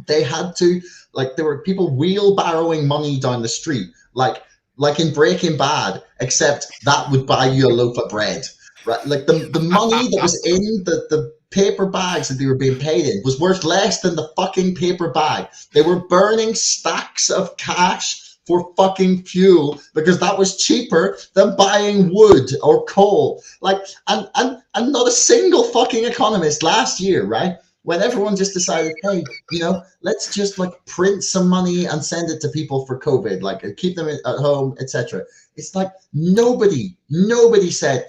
they had to, like, there were people wheelbarrowing money down the street, like in Breaking Bad, except that would buy you a loaf of bread, right? Like the money that was in the paper bags that they were being paid in was worth less than the fucking paper bag. They were burning stacks of cash for fucking fuel because that was cheaper than buying wood or coal. Like, and not a single fucking economist last year, right? When everyone just decided, hey, let's just like print some money and send it to people for COVID, like keep them at home, etc. It's like nobody said,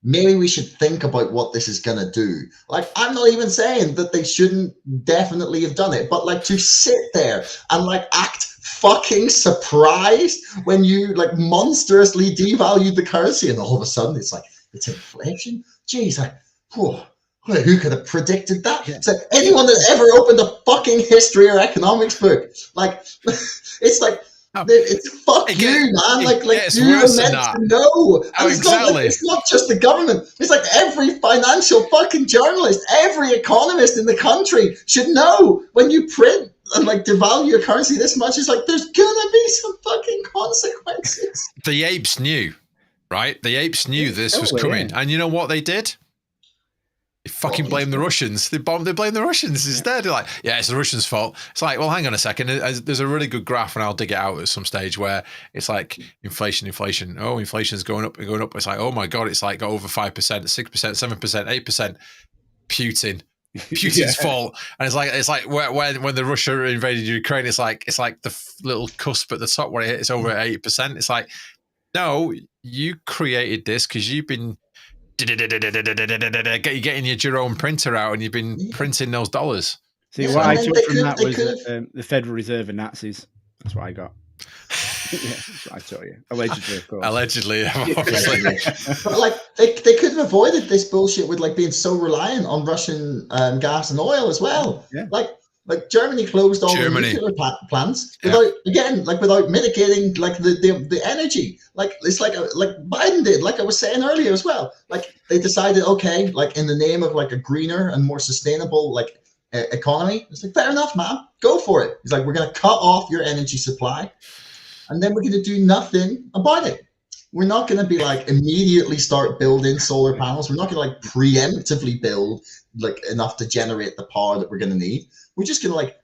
maybe we should think about what this is going to do. Like, I'm not even saying that they shouldn't definitely have done it, but like to sit there and like act fucking surprised when you like monstrously devalued the currency and all of a sudden it's like, it's inflation? Jeez, like, whoa. Who could have predicted that? Yeah. So anyone that ever opened a fucking history or economics book, like, it's like, it's fuck you, man. Like you were meant to know. And it's not just the government. It's like every financial fucking journalist, every economist in the country should know when you print and like devalue your currency this much. It's like, there's gonna be some fucking consequences. The apes knew, right? The apes knew this was coming. Yeah. And you know what they did? They fucking blame the Russians. They blame the Russians instead. They're like, yeah, it's the Russians' fault. It's like, well, hang on a second. There's a really good graph, and I'll dig it out at some stage where it's like inflation. Oh, inflation's going up and going up. It's like, oh my God, it's like got over 5%, 6%, 7%, 8%. Putin's fault. And it's like when the Russia invaded Ukraine, it's like the little cusp at the top where it's over 8%. It's like, no, you created this because you've been getting your Jerome printer out and you've been printing those dollars. See, what I took from that was the Federal Reserve and Nazis. That's what I got. I tell you, allegedly, of course. Allegedly, obviously. But like they could have avoided this bullshit with like being so reliant on Russian gas and oil as well. Yeah. Like Germany closed all the nuclear plants without mitigating like the energy. Like it's like Biden did, like I was saying earlier as well. Like they decided, okay, like in the name of like a greener and more sustainable like economy, it's like fair enough, man, go for it. It's like we're gonna cut off your energy supply, and then we're gonna do nothing about it. We're not going to be like immediately start building solar panels. We're not going to like preemptively build like enough to generate the power that we're going to need. We're just going to like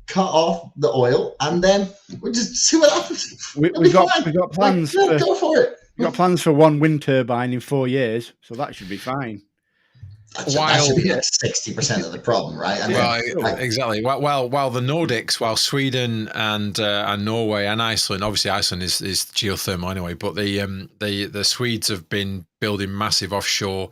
cut off the oil and then we'll just see what happens. We've got plans. Like, go for it. We've got plans for one wind turbine in 4 years, so that should be fine. That should be like 60% of the problem, right? Exactly. While the Nordics, while Sweden and Norway and Iceland, obviously Iceland is geothermal anyway, but the Swedes have been building massive offshore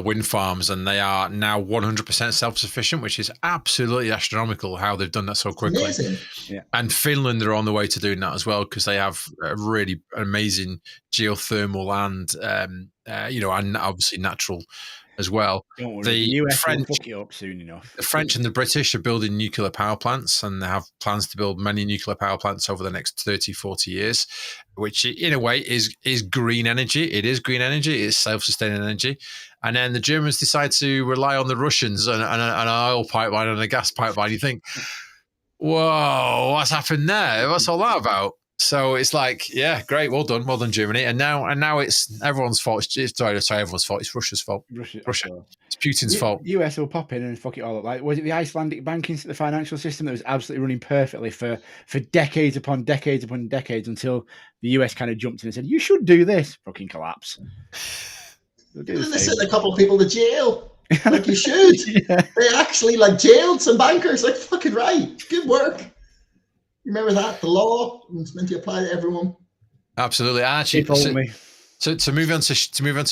wind farms, and they are now 100% self-sufficient, which is absolutely astronomical how they've done that so quickly. Amazing. Yeah. And Finland are on the way to doing that as well, because they have a really amazing geothermal and and obviously natural as well. Don't worry, the US will fuck it up soon enough. The French and the British are building nuclear power plants, and they have plans to build many nuclear power plants over the next 30, 40 years, which in a way is green energy. It is green energy. It is self-sustaining energy. And then the Germans decide to rely on the Russians and an oil pipeline and a gas pipeline. You think, whoa, what's happened there? What's all that about? So it's like, yeah, great, well done, Germany. And now it's everyone's fault. Everyone's fault. It's Russia's fault. Russia. It's Putin's fault. US will pop in and fuck it all up. Like, was it the Icelandic banking, the financial system that was absolutely running perfectly for decades upon decades upon decades until the US kind of jumped in and said, "You should do this." Fucking collapse. They sent a couple of people to jail. Like you should. Yeah. They actually like jailed some bankers. Like fucking right. Good work. Remember that the law is meant to apply to everyone. Absolutely. Actually, to move on to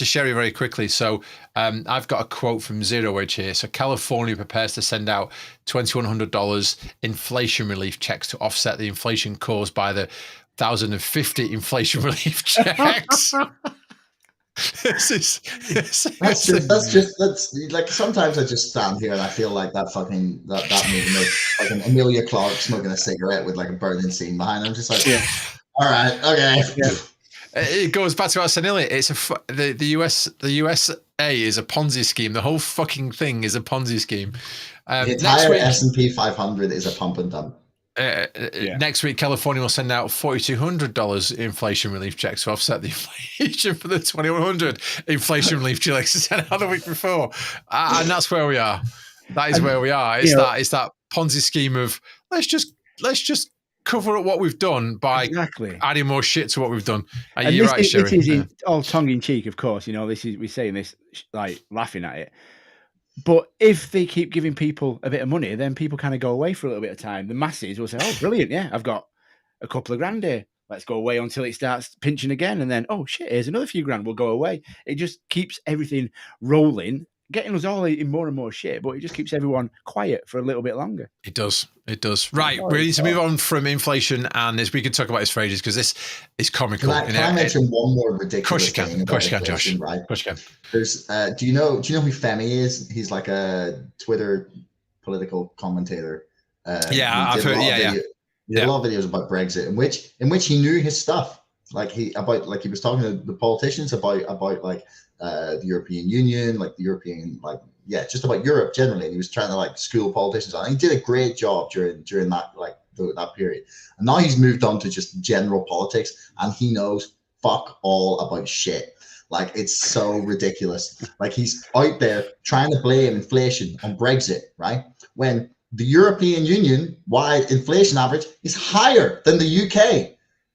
Sherry very quickly. So I've got a quote from Zero Wedge here. So California prepares to send out $2,100 inflation relief checks to offset the inflation caused by the 1,050 inflation relief checks. That's like sometimes I just stand here and I feel like that movement, like an Emilia Clarke smoking a cigarette with like a burning scene behind. I'm just like, yeah. All right, okay. Yeah. It goes back to what I said earlier. It's the USA is a Ponzi scheme. The whole fucking thing is a Ponzi scheme. The entire S&P 500 is a pump and dump. Next week, California will send out $4,200 inflation relief checks to offset the inflation for the 2,100 inflation relief checks sent out the week before, and that's where we are. That is where we are. It's that Ponzi scheme of let's just cover up what we've done by adding more shit to what we've done. And you're right, Sherry. This is all tongue in cheek, of course. You know, we're saying this like laughing at it. But if they keep giving people a bit of money, then people kind of go away for a little bit of time. The masses will say, "Oh, brilliant! Yeah, I've got a couple of grand here. Let's go away until it starts pinching again, and then oh shit, here's another few grand. We'll go away." It just keeps everything rolling, getting us all in more and more shit. But it just keeps everyone quiet for a little bit longer. It does. Right, we need to move on from inflation, and we can talk about this for ages because this is comical. Can I mention one more ridiculous thing? Of course you can, Josh. Right? Of course you can. There's, do you know who Femi is? He's like a Twitter political commentator. I've heard. He did a lot of videos about Brexit, in which he knew his stuff. Like he was talking to the politicians about like the European Union, like the European just about Europe generally. And he was trying to like school politicians on. And he did a great job during that that period. And now he's moved on to just general politics, and he knows fuck all about shit. Like it's so ridiculous. Like he's out there trying to blame inflation on Brexit, right? When the European Union wide inflation average is higher than the UK.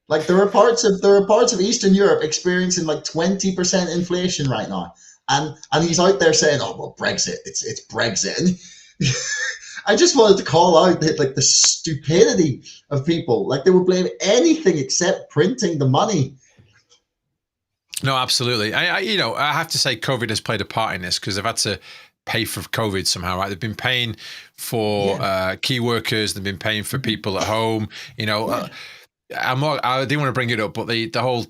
Like there are parts of Eastern Europe experiencing like 20% inflation right now. And he's out there saying, "Oh well, Brexit, it's Brexit." And I just wanted to call out the stupidity of people. Like they would blame anything except printing the money. No, absolutely. I have to say COVID has played a part in this because they've had to pay for COVID somehow, right? They've been paying for key workers. They've been paying for people at home. I didn't want to bring it up, but the whole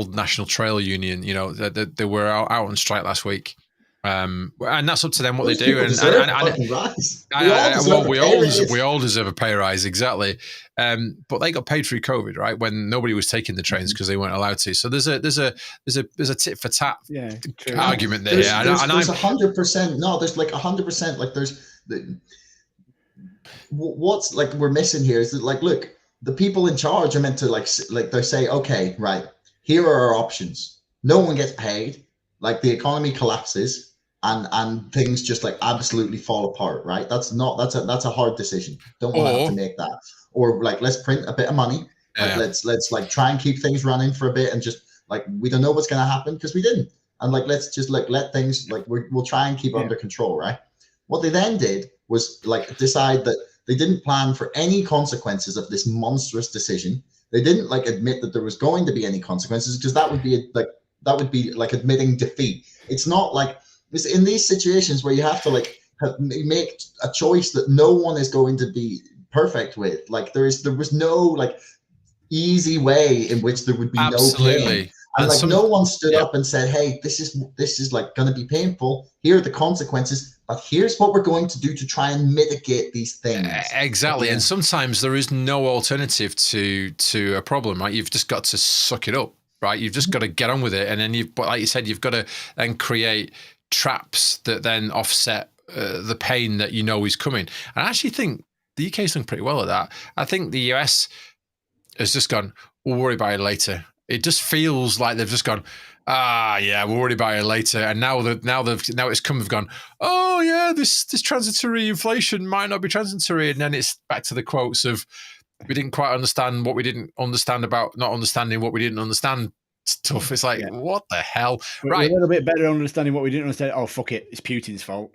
National Trail Union, you know, they were out on strike last week. And that's up to them what they do. And we all deserve a pay rise, exactly. But they got paid through COVID, right? When nobody was taking the trains because they weren't allowed to. So there's a tit for tat argument there. There's 100%. No, there's like 100%. Like what's like we're missing here is that, like, look, the people in charge are meant to like they say, okay, right, here are our options. No one gets paid. Like the economy collapses. And things just like absolutely fall apart, right? That's a hard decision. Don't want to have to make that. Or like, let's print a bit of money. Like, let's like try and keep things running for a bit, and just like we don't know what's going to happen because we didn't. And like let's just like let things like we'll try and keep under control, right? What they then did was like decide that they didn't plan for any consequences of this monstrous decision. They didn't like admit that there was going to be any consequences, because that would be like admitting defeat. It's not like. It's in these situations where you have to like make a choice that no one is going to be perfect with. Like there was no like easy way in which there would be no pain. And like no one stood up and said, "Hey, this is like going to be painful. Here are the consequences, but here's what we're going to do to try and mitigate these things." Exactly. And sometimes there is no alternative to a problem, right? You've just got to suck it up, right? You've just got to get on with it, and then but like you said, you've got to then create traps that then offset the pain that you know is coming. And I actually think the UK's done pretty well at that. I think the US has just gone, we'll worry about it later. It just feels like they've just gone, we'll worry about it later. And now it's come, they've gone, oh yeah, this transitory inflation might not be transitory. And then it's back to the quotes of, we didn't quite understand what we didn't understand about not understanding what we didn't understand. Stuff. It's like, what the hell? We're a little bit better understanding what we didn't understand. Oh, fuck it, it's Putin's fault.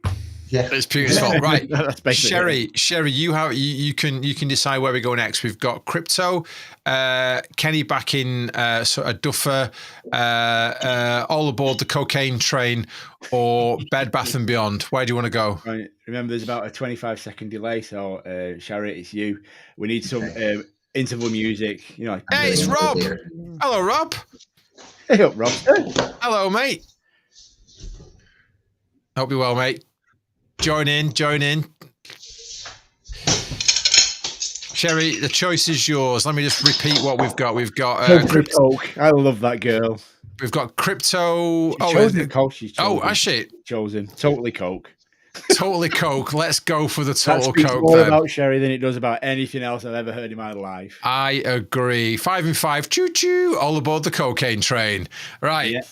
Yeah, it's Putin's fault, right? That's basically Sherry, you can decide where we go next. We've got crypto, Kenny back in sort of Duffer, all aboard the cocaine train, or Bed Bath and Beyond. Where do you want to go? Right. Remember, there's about a 25-second delay, so Sherry, it's you. We need some interval music. You know. Hey, it's Rob. Hello, Rob. Hey up, Rob. Hello, mate. Hope you're well, mate. Join in. Sherry, the choice is yours. Let me just repeat what we've got. We've got Coke. I love that girl. We've got crypto. She's chosen. Actually, chosen. Totally Coke. Totally Coke. Let's go for the total that Coke. More about Sherry than it does about anything else I've ever heard in my life. I agree. 5 and 5. Choo choo. All aboard the cocaine train. Right. Yeah.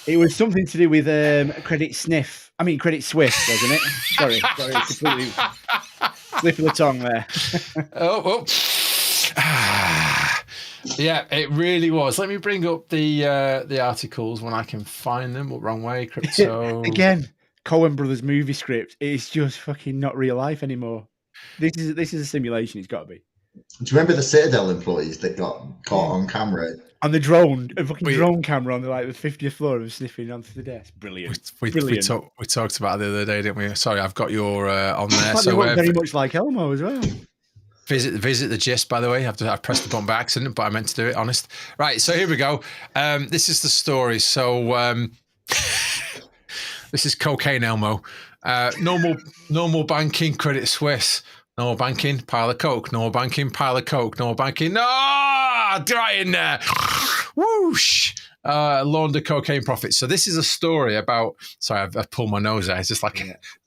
It was something to do with Credit Swift, wasn't it? Sorry, completely slip of the tongue there. Yeah, it really was. Let me bring up the articles when I can find them. Wrong way, crypto. Again, Coen Brothers movie script. It's just fucking not real life anymore. This is a simulation. It's got to be. Do you remember the Citadel employees that got caught on camera? And the drone camera on the 50th floor of sniffing onto the desk. Brilliant. We talked about it the other day, didn't we? Sorry, I've got your on there. So very much like Elmo as well. Visit the gist, by the way. I've pressed the button by accident, but I meant to do it, honest. Right, so here we go. This is the story. So this is cocaine Elmo. Normal banking, Credit Suisse. No banking, pile of coke. No banking, pile of coke. No banking. No, right in there. Whoosh. Launder cocaine profits. So this is a story about. Sorry, I've pulled my nose out. It's just like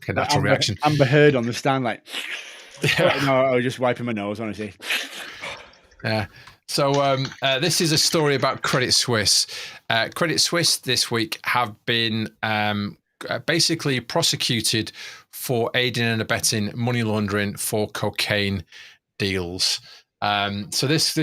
a natural reaction. Amber Heard on the stand, like. No, I was just wiping my nose, honestly. Yeah. So this is a story about Credit Suisse. Credit Suisse this week have been basically prosecuted for aiding and abetting money laundering for cocaine deals. So this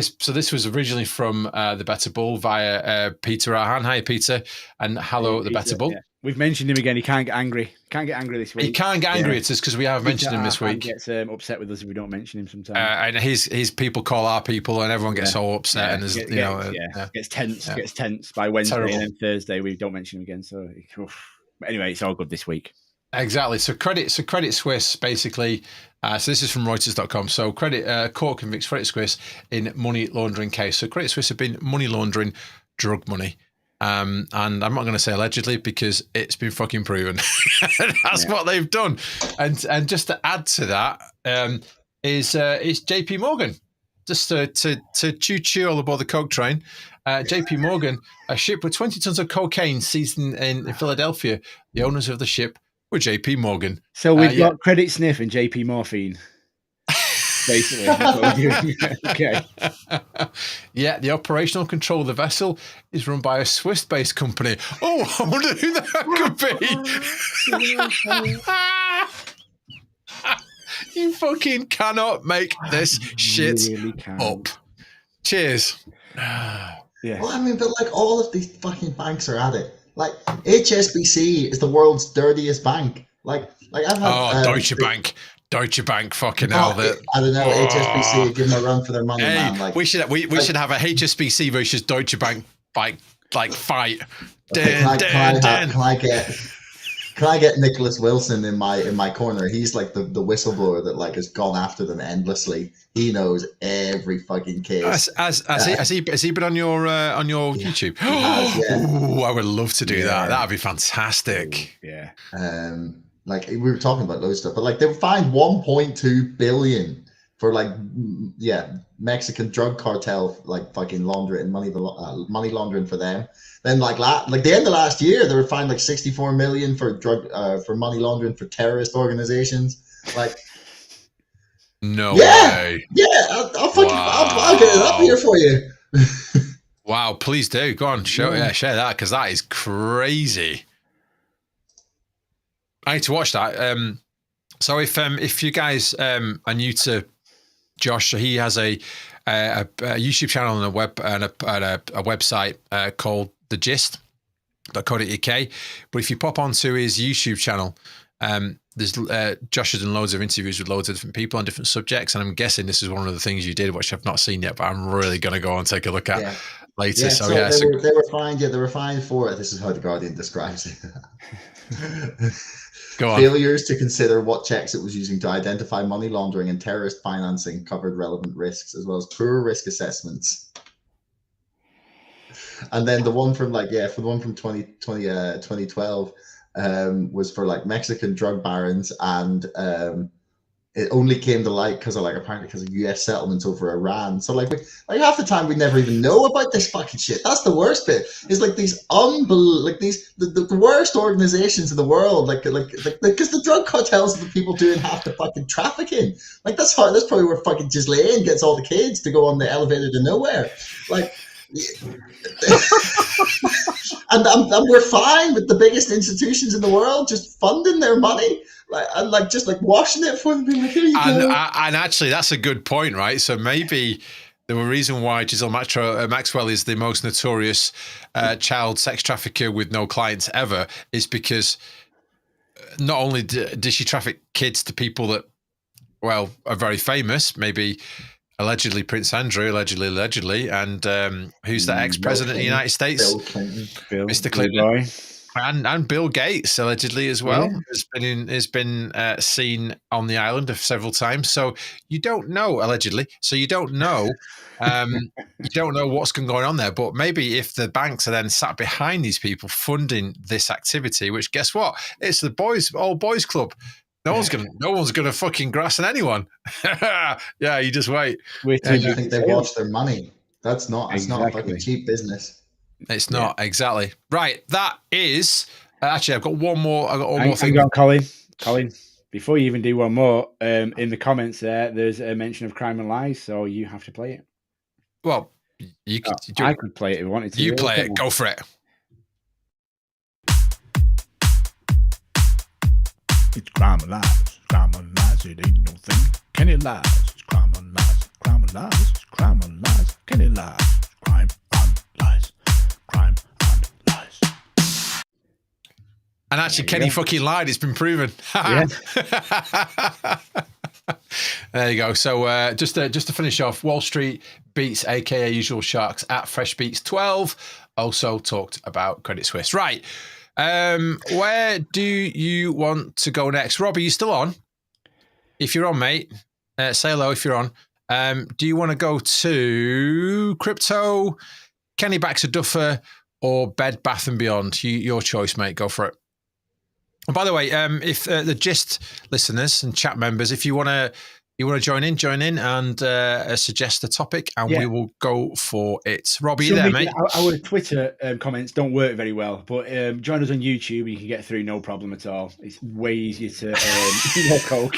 was originally from the Better Bull via Peter Arhan. Hi, Peter, and hello, the Better Bull. Yeah. We've mentioned him again. He can't get angry. This week. He can't get angry at us because we have mentioned him this week. He gets upset with us if we don't mention him sometimes. And his people call our people, and everyone gets so upset. And gets tense by Wednesday, terrible. And then Thursday we don't mention him again. So, but anyway, it's all good this week. Exactly. So Credit Suisse basically. So this is from Reuters.com. So court convicts Credit Suisse in money laundering case. So Credit Suisse have been money laundering drug money. And I'm not going to say allegedly because it's been fucking proven. That's what they've done. And just to add to that is JP Morgan. Just to choo all aboard the coke train. JP Morgan, a ship with 20 tons of cocaine seized in Philadelphia. The owners of the ship were JP Morgan. So we've got Credit Sniff and JP Morphine. Basically. Okay. Yeah, the operational control of the vessel is run by a Swiss-based company. Oh, I wonder who that could be. You fucking cannot make this shit up. Cheers. Yeah. Well, I mean, but like all of these fucking banks are at it. Like HSBC is the world's dirtiest bank. Like I've had Deutsche Bank, fucking hell! I don't know. HSBC give them a run for their money, man. Like we should have a HSBC versus Deutsche Bank fight. Can I get Nicholas Wilson in my corner? He's like the whistleblower that like has gone after them endlessly. He knows every fucking case. Has he been on your YouTube? He has, yeah. Ooh, I would love to do that. That'd be fantastic. Yeah. Like we were talking about loads of stuff, but like they fined 1.2 billion for like Mexican drug cartel like fucking laundering money laundering for them. Then like the end of last year they were fined like 64 million for for money laundering for terrorist organizations. Like no way. Yeah, I'll get it up here for you. Wow, please do. Go on, share that because that is crazy. I need to watch that. So if you guys are new to Josh, he has a YouTube channel and a website called The Gist.co.uk. But if you pop onto his YouTube channel, there's Josh has done loads of interviews with loads of different people on different subjects, and I'm guessing this is one of the things you did, which I've not seen yet, but I'm really going to go and take a look at later. Yeah, they were fined. Yeah, they were fined for it. This is how the Guardian describes it. Go on. Failures to consider what checks it was using to identify money laundering and terrorist financing covered relevant risks, as well as poor risk assessments. And then the one from 2012 was for like Mexican drug barons, and it only came to light because of US settlements over Iran. So like half the time we never even know about this fucking shit. That's the worst bit. Is like these the worst organizations in the world, like because the drug cartels are the people doing half the fucking trafficking. Like that's probably where fucking Ghislaine gets all the kids to go on the elevator to nowhere. Like. and we're fine with the biggest institutions in the world just funding their money and washing it for them. Like, here you go. And actually, that's a good point, right? So maybe the reason why Giselle Maxwell is the most notorious child sex trafficker with no clients ever is because not only does she traffic kids to people that, well, are very famous, maybe allegedly Prince Andrew, allegedly, and who's the ex-president of the United States? Bill Clinton. Mr. Clinton. And Bill Gates, allegedly, as well, has been seen on the island several times. So you don't know, allegedly. So you don't know what's going on there. But maybe if the banks are then sat behind these people funding this activity, which guess what? It's the old boys club. No one's gonna fucking grass on anyone. Yeah, you just wait. You think they wash their money? It's not a fucking cheap business. It's not exactly right. That is actually. I've got one more. Hang on, Colin. Before you even do one more, in the comments there's a mention of Crime and Lies, so you have to play it. Well, I could play it if you wanted to. You play it. Go for it. It's crime and lies. Crime and lies. It ain't no thing. Can it lies? It's crime and lies. Crime and lies. It's crime and lies. Can it lies? It's crime and lies. Crime and lies. And actually, Kenny fucking lied. It's been proven. Yeah. There you go. So just to finish off, Wall Street Beats, aka Usual Sharks, at Fresh Beats 12, also talked about Credit Suisse. Right. Where do you want to go next? Rob, are you still on? If you're on, mate, say hello if you're on. Do you want to go to crypto, Kenny Baxter Duffer, or Bed Bath & Beyond? Your choice, mate. Go for it. And by the way, if the Gist listeners and chat members, if you want to join in and suggest a topic, and we will go for it. Rob, are you there, mate? Our Twitter comments don't work very well, but join us on YouTube. You can get through no problem at all. It's way easier to more coke.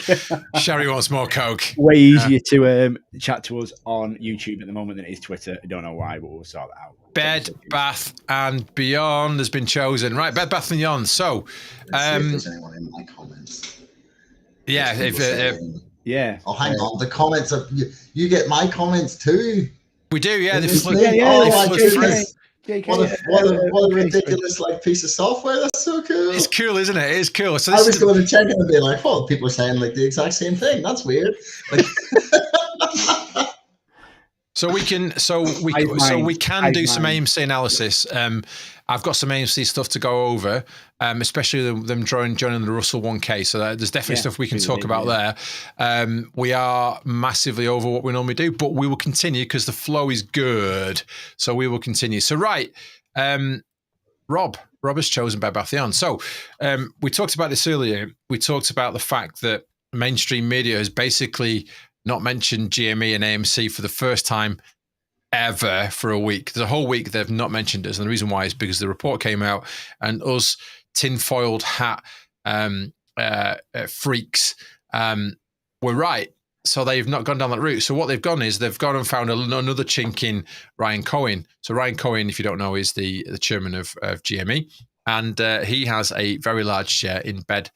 Sherry wants more coke. Way easier to chat to us on YouTube at the moment than it is Twitter. I don't know why, but we'll sort that out. Bed Bath and Beyond has been chosen. Right, Bed Bath and Beyond. So, Let's see if there's anyone in my comments. Yeah, yeah. Oh, hang on. The comments are you get my comments too. We do, yeah. They flood through. What a ridiculous piece of software. That's so cool. It's cool, isn't it? It is cool. So I was going to check it and be like, "Oh, people are saying the exact same thing. That's weird." So we can do some AMC analysis. I've got some AMC stuff to go over, especially them joining the Russell 1K. So there's definitely stuff we can talk about there. We are massively over what we normally do, but we will continue because the flow is good. So we will continue. So Rob has chosen Bed Bath & Beyond. So we talked about this earlier. We talked about the fact that mainstream media has basically not mentioned GME and AMC for the first time ever for a week. There's a whole week they've not mentioned us, and the reason why is because the report came out and us tinfoiled hat freaks were right. So they've not gone down that route. So what they've gone is they've gone and found another chink in Ryan Cohen. So Ryan Cohen, if you don't know, is the chairman of GME, and he has a very large share in Bed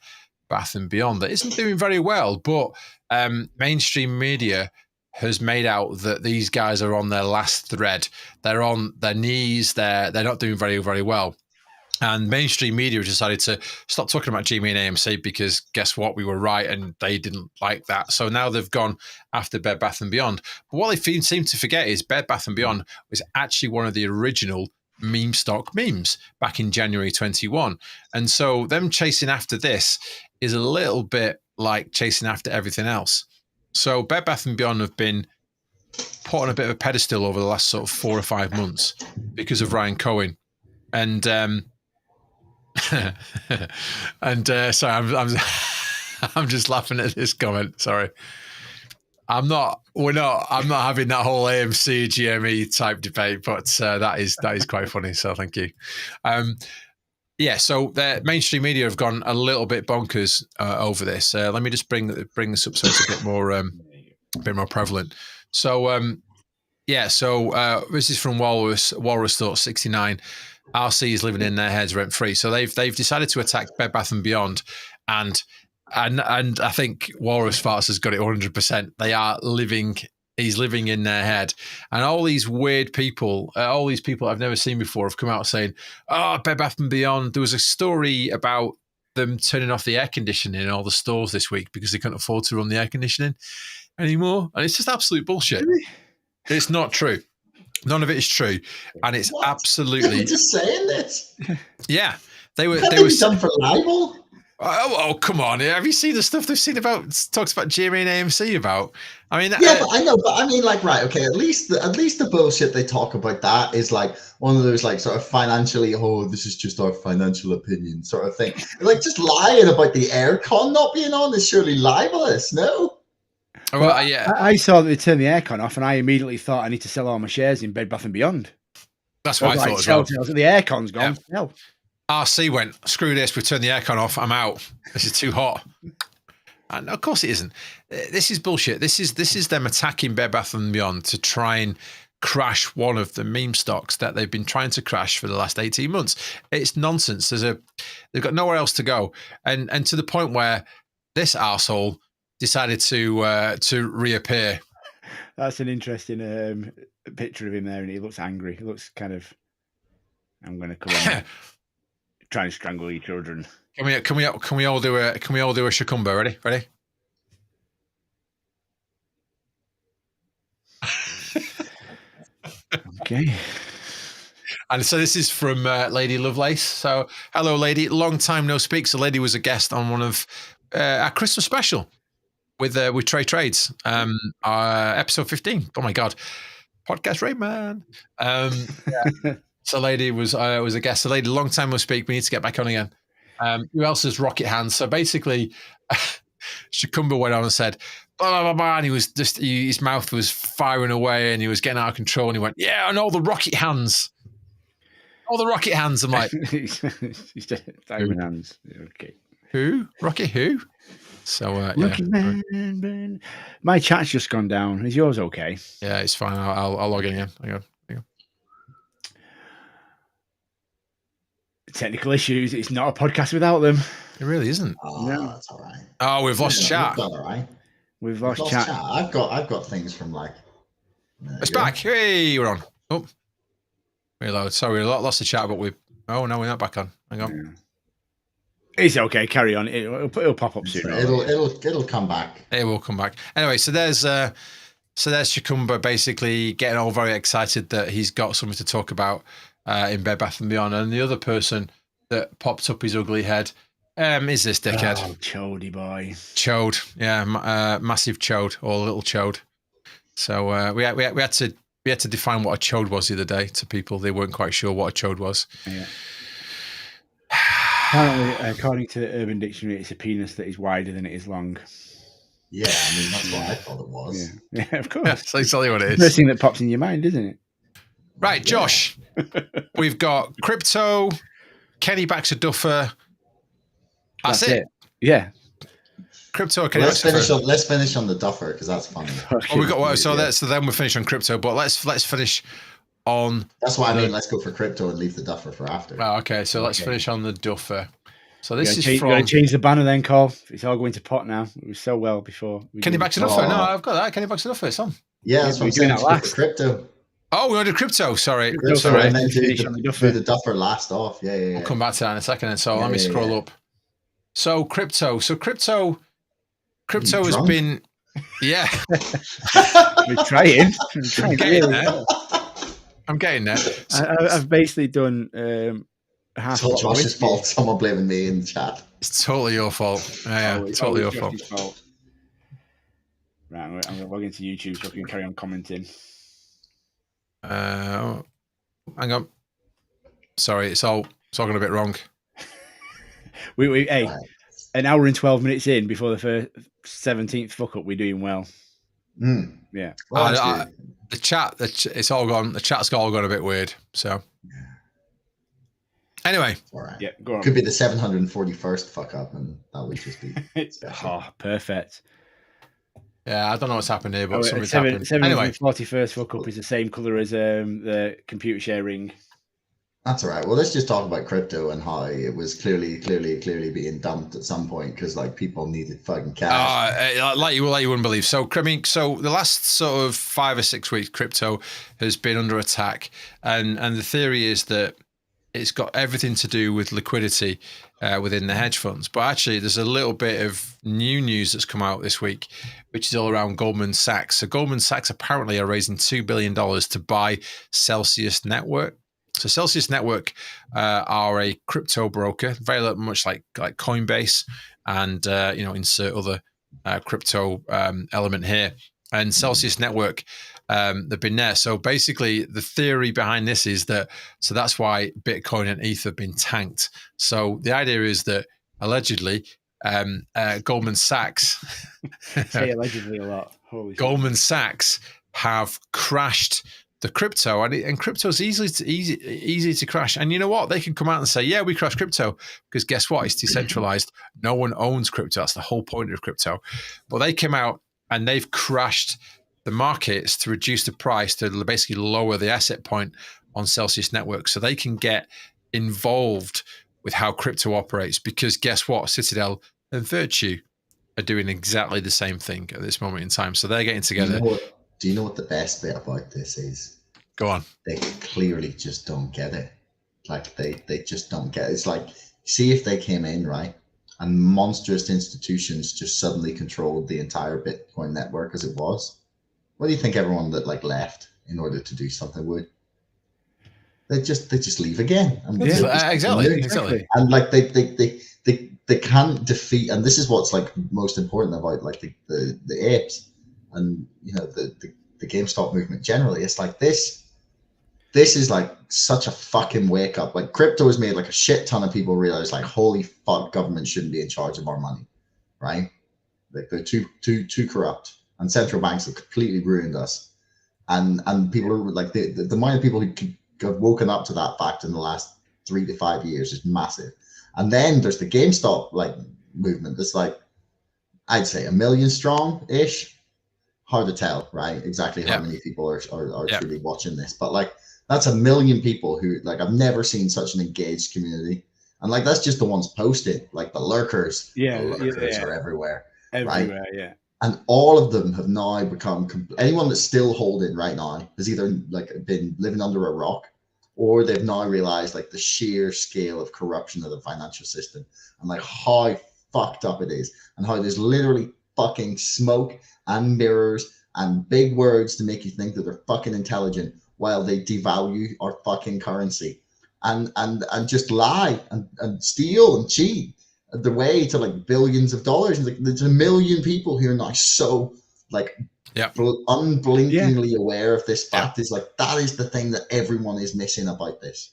Bath & Beyond that isn't doing very well, but mainstream media has made out that these guys are on their last thread. They're on their knees. They're not doing very, very well. And mainstream media decided to stop talking about GME and AMC because guess what? We were right and they didn't like that. So now they've gone after Bed Bath & Beyond. But what they seem to forget is Bed Bath & Beyond was actually one of the original meme stock memes back in January 21. And so them chasing after this is a little bit like chasing after everything else. So Bed Bath & Beyond have been put on a bit of a pedestal over the last sort of 4 or 5 months because of Ryan Cohen. And sorry, I'm just laughing at this comment. Sorry. I'm not having that whole AMC GME type debate, but that is quite funny. So thank you. So the mainstream media have gone a little bit bonkers over this. Let me just bring this up so it's a bit more prevalent. So this is from Walrus Thought 69. RC is living in their heads rent free. So they've decided to attack Bed Bath & Beyond, and I think Walrus Farts has got it 100%. They are living. He's living in their head. And all these weird people, all these people I've never seen before have come out saying, oh, Bed Bath & Beyond. There was a story about them turning off the air conditioning in all the stores this week because they couldn't afford to run the air conditioning anymore. And it's just absolute bullshit. It's not true. None of it is true. And it's absolutely... They're just saying this? Yeah. They were done for libel? Oh, come on. Have you seen the stuff they've seen about, talks about GME and AMC about? I mean, yeah, but I know, but I mean, right, okay, at least the bullshit they talk about that is one of those sort of financially, this is just our financial opinion sort of thing. Just lying about the aircon not being on is surely libelous, no? Well, yeah. I saw that they turned the aircon off, and I immediately thought I need to sell all my shares in Bed Bath & Beyond. That's what I thought as well. The aircon's gone. Yeah. No. RC went, screw this, we've turned the aircon off, I'm out. This is too hot. And of course it isn't. This is bullshit. This is them attacking Bed Bath & Beyond to try and crash one of the meme stocks that they've been trying to crash for the last 18 months. It's nonsense. They've got nowhere else to go. And to the point where this arsehole decided to reappear. That's an interesting picture of him there, and he looks angry. He looks kind of, I'm going to come on. Try and strangle your children. Can we all do a shakumba? Ready? Okay. And so this is from Lady Lovelace. So hello, Lady. Long time no speak. So Lady was a guest on one of our Christmas special with Trey Trades, episode 15. Oh my God, podcast Rayman. Yeah. So Lady was a guest. So Lady, long time no speak. We need to get back on again. Who else is Rocket Hands? So basically, Shakumba went on and said, blah, blah, blah, blah, and he was just, his mouth was firing away and he was getting out of control. And he went, yeah, and all the Rocket Hands. All the Rocket Hands. I'm like, He's just diamond hands. Okay. who? Rocket who? So, Rocket Man. My chat's just gone down. Is yours okay? Yeah, it's fine. I'll log in again. Hang on. Technical issues. It's not a podcast without them. It really isn't. Oh, No. that's all right. Oh, we've lost chat. We've done all right. We've lost chat. I've got things from like. It's back. Hey, we're on. Oh, reload. Sorry, we lost the chat, but we. Oh no, we're not back on. Hang on. Yeah. It's okay. Carry on. It'll pop up soon. It'll come back. It will come back. Anyway, so there's Shakumba basically getting all very excited that he's got something to talk about in Bed Bath & Beyond, and the other person that popped up his ugly head is this dickhead. Oh, Chody boy. Chode, yeah, massive chode or little chode. So we had to define what a chode was the other day to people. They weren't quite sure what a chode was. Yeah. Apparently, according to the Urban Dictionary, it's a penis that is wider than it is long. Yeah, I mean that's what I thought it was. Yeah, of course. That's exactly what it First is. thing that pops in your mind, isn't it? Right, Josh. We've got crypto, Kenny Baxter Duffer. That's it. Yeah. Crypto, Kenny Let's Baxter Duffer. let's finish on the Duffer because that's funny. Oh, we got so then we'll finish on crypto, but let's finish on. That's why I mean let's go for crypto and leave the Duffer for after. Oh, okay, so let's finish on the Duffer. So this is You from gotta change the banner then, Cole. It's all going to pot now. It was so well before. Kenny Baxter Duffer. No, I've got that. Kenny Baxter Duffer. It's on. Yeah, that's what I'm saying. Let's go for crypto. Oh, we want to do crypto. Sorry. Crypto and then do Duffer. the Duffer last off. Yeah. We'll come back to that in a second. And so let me scroll up. So crypto. Crypto has been. Yeah. We're trying. I'm getting there. I've basically done half. It's all Josh's fault. Someone blaming me in the chat. It's totally your fault. Yeah, totally your fault. Right, I'm going to log into YouTube so I can carry on commenting. Hang on. Sorry, it's all going a bit wrong. Hey, an hour and 12 minutes in before the first 17th fuck up, we're doing well. Yeah. Well, the chat, it's all gone. The chat's all gone a bit weird. So, anyway, all right. Yeah, go on. Could be the 741st fuck up, and that would just be. Perfect. Yeah, I don't know what's happened here, but something's happened. 741st fuck up is the same color as the computer sharing. That's all right. Well, let's just talk about crypto and how it was clearly being dumped at some point because like people needed fucking cash. Like you wouldn't believe. So, I mean, so the last sort of 5 or 6 weeks, crypto has been under attack, and the theory is that it's got everything to do with liquidity within the hedge funds. But actually, there's a little bit of new news that's come out this week, which is all around Goldman Sachs. So Goldman Sachs apparently are raising $2 billion to buy Celsius Network. So Celsius Network are a crypto broker, very much like Coinbase, and insert other crypto element here. And Celsius Network, they've been there. So basically, the theory behind this is that that's why Bitcoin and ETH have been tanked. So the idea is that allegedly, Goldman Sachs say allegedly a lot. Holy Goldman Sachs have crashed the crypto, and crypto is easy to crash. And you know what? They can come out and say, yeah, we crashed crypto, because guess what? It's decentralized. No one owns crypto. That's the whole point of crypto. But they came out and they've crashed the markets to reduce the price, to basically lower the asset point on Celsius Network so they can get involved with how crypto operates. Because guess what? Citadel and Virtue are doing exactly the same thing at this moment in time. So they're getting together. Do you know what the best bit about this is? Go on. They clearly just don't get it. Like they just don't get it. It's like, see if they came in, right? And monstrous institutions just suddenly controlled the entire Bitcoin network as it was. What do you think everyone that like left in order to do something would? they just leave again. And Exactly. And like they can't defeat. And this is what's like most important about like the apes and the GameStop movement generally. It's like this is like such a fucking wake up. Like crypto has made like a shit ton of people realize like, holy fuck, government shouldn't be in charge of our money, right? Like they're too corrupt, and central banks have completely ruined us. And people are like the amount of people who have woken up to that fact in the last 3 to 5 years is massive. And then there's the GameStop like movement. That's like, I'd say 1 million strong ish. Hard to tell, right? Exactly how many people are truly watching this, but like that's 1 million people who like I've never seen such an engaged community. And like that's just the ones posting, like the lurkers. The lurkers are everywhere, right? Yeah. And all of them have now become anyone that's still holding right now has either like been living under a rock, or they've now realized like the sheer scale of corruption of the financial system and like how fucked up it is, and how there's literally fucking smoke and mirrors and big words to make you think that they're fucking intelligent while they devalue our fucking currency and just lie and steal and cheat the way to like billions of dollars. And like, there's 1 million people who are now so like unblinkingly aware of this fact. Is like that is the thing that everyone is missing about this,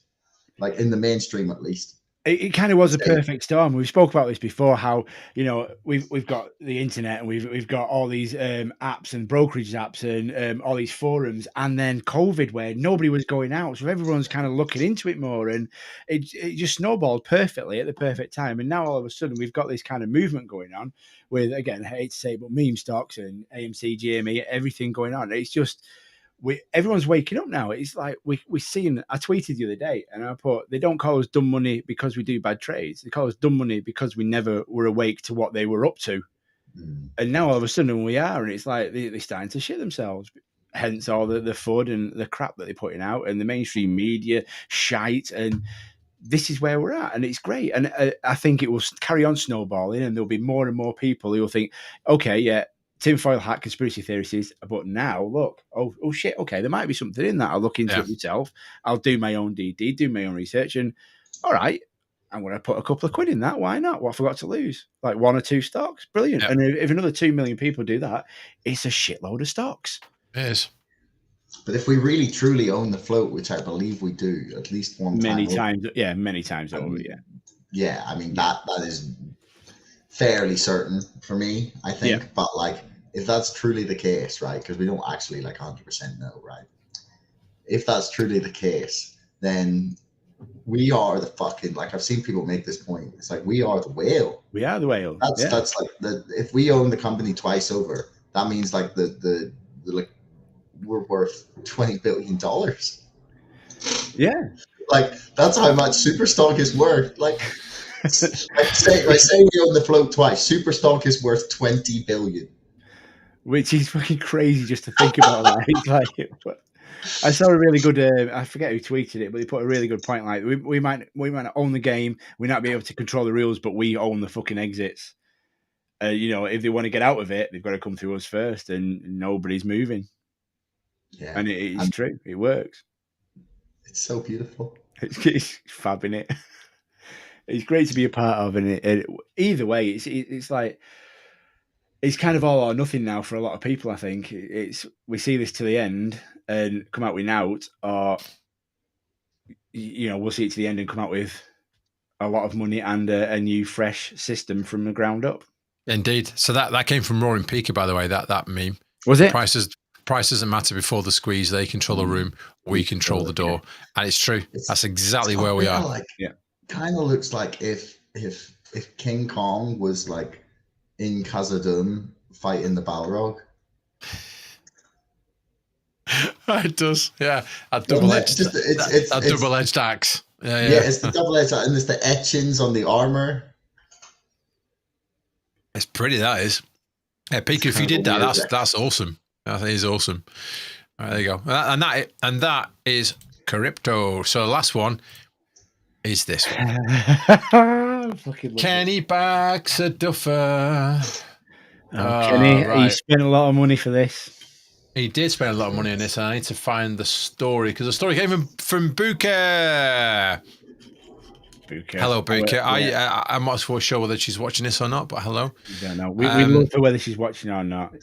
like in the mainstream at least. It kind of was a perfect storm. We spoke about this before, how we've got the internet and we've got all these apps and brokerage apps and all these forums, and then COVID where nobody was going out, so everyone's kind of looking into it more, and it just snowballed perfectly at the perfect time. And now all of a sudden we've got this kind of movement going on with, again, I hate to say it, but meme stocks and AMC, GME, everything going on. It's just everyone's waking up now. It's like we're seeing. I tweeted the other day and I put, they don't call us dumb money because we do bad trades. They call us dumb money because we never were awake to what they were up to. And now all of a sudden we are, and it's like they're starting to shit themselves. Hence all the FUD and the crap that they're putting out, and the mainstream media shite. And this is where we're at, and it's great. And I think it will carry on snowballing, and there'll be more and more people who will think, okay, yeah, tinfoil hat conspiracy theories, but now look, oh shit, okay, there might be something in that. I'll look into it myself. I'll do my own DD, do my own research, and all right, I'm going to put a couple of quid in that. Why not? What have I got to lose? Like 1 or 2 stocks, brilliant. And if another 2 million people do that, it's a shitload of stocks. It is. But if we really truly own the float, which I believe we do, at least many times over. Yeah, I mean that is fairly certain for me, I think. But like, if that's truly the case, right? Because we don't actually like 100% know, right? If that's truly the case, then we are the fucking, like, I've seen people make this point. It's like we are the whale. We are the whale. That's like if we own the company twice over, that means like the like we're worth $20 billion. Yeah, like that's how much Superstock is worth. Like. I say we own the float twice. Superstock is worth 20 billion, which is fucking crazy just to think about that. It's like, I saw a really good. I forget who tweeted it, but they put a really good point. Like we might not own the game, we might be able to control the rules, but we own the fucking exits. If they want to get out of it, they've got to come through us first, and nobody's moving. Yeah, and it's true. It works. It's so beautiful. It's fab, in it. It's great to be a part of, and either way, it's like it's kind of all or nothing now for a lot of people. I think we see this to the end and come out with out, or we'll see it to the end and come out with a lot of money and a new fresh system from the ground up. Indeed. So that came from Roaring Pika, by the way. That meme was it. Price doesn't matter before the squeeze. They control the room. We control the door, and it's true. That's exactly where we are. Kind of looks like if King Kong was like in Khazad-dûm fighting the Balrog. It does, yeah. A double-edged double-edged axe. Yeah, it's the double-edged axe, and it's the etchings on the armor. It's pretty, that is. Yeah, Pika, if you did that, that's awesome. That is awesome. All right, there you go. And that is crypto. So the last one is this one. Kenny Baxter Duffer. Kenny, he spent a lot of money for this. He did spend a lot of money on this, and I need to find the story because the story came from Buka. Hello, Buka. I'm not sure whether she's watching this or not, but hello. I don't know. We love her whether she's watching or not.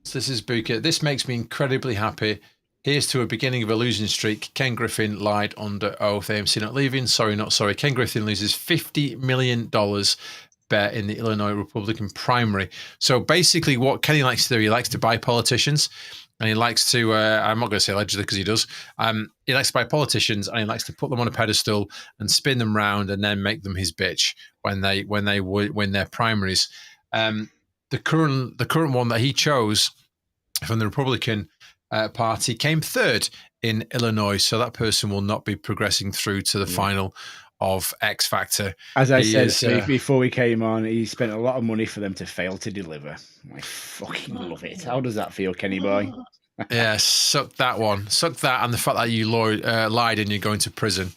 So this is Buka. This makes me incredibly happy. Here's to a beginning of a losing streak. Ken Griffin lied under oath. AMC not leaving. Sorry, not sorry. Ken Griffin loses $50 million bet in the Illinois Republican primary. So basically what Kenny likes to do, he likes to buy politicians. And he likes to, I'm not going to say allegedly because he does, he likes to buy politicians and he likes to put them on a pedestal and spin them round and then make them his bitch when they win their primaries. The current one that he chose from the Republican Party came third in Illinois. So that person will not be progressing through to the final of X Factor. As I said before we came on, he spent a lot of money for them to fail to deliver. I fucking love it. How does that feel, Kenny boy? Yeah, suck that one. Suck that and the fact that you lied and you're going to prison.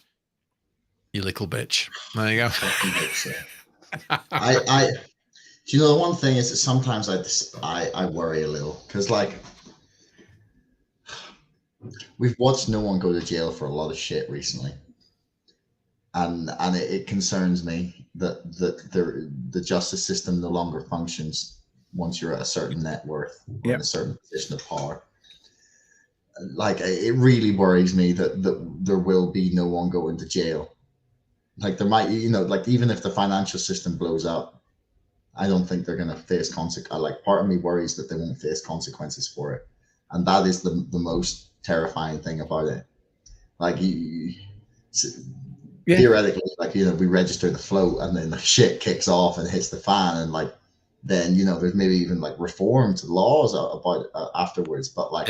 You little bitch. There you go. I do you know the one thing is that sometimes I worry a little because like we've watched no one go to jail for a lot of shit recently. And it concerns me that the justice system no longer functions once you're at a certain net worth or in a certain position of power. Like it really worries me that there will be no one going to jail. Like there might, like even if the financial system blows up, I don't think they're going to face consequences. Like part of me worries that they won't face consequences for it, and that is the most terrifying thing about it. Like theoretically, like we register the float and then the shit kicks off and hits the fan, and like then there's maybe even like reform to the laws about afterwards, but like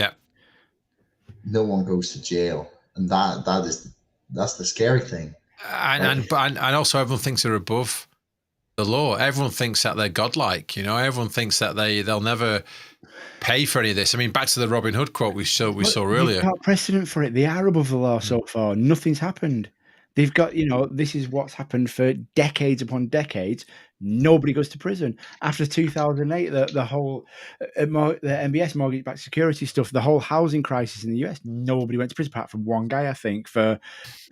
no one goes to jail, and that's the scary thing. And also everyone thinks they're above the law. Everyone thinks that they're godlike. Everyone thinks that they'll never pay for any of this. I mean, back to the Robin Hood quote we saw earlier. They've got precedent for it. They are above the law so far. Nothing's happened. They've got, this is what's happened for decades upon decades. Nobody goes to prison. After 2008, the whole the MBS mortgage-backed security stuff, the whole housing crisis in the US, nobody went to prison apart from one guy, I think, for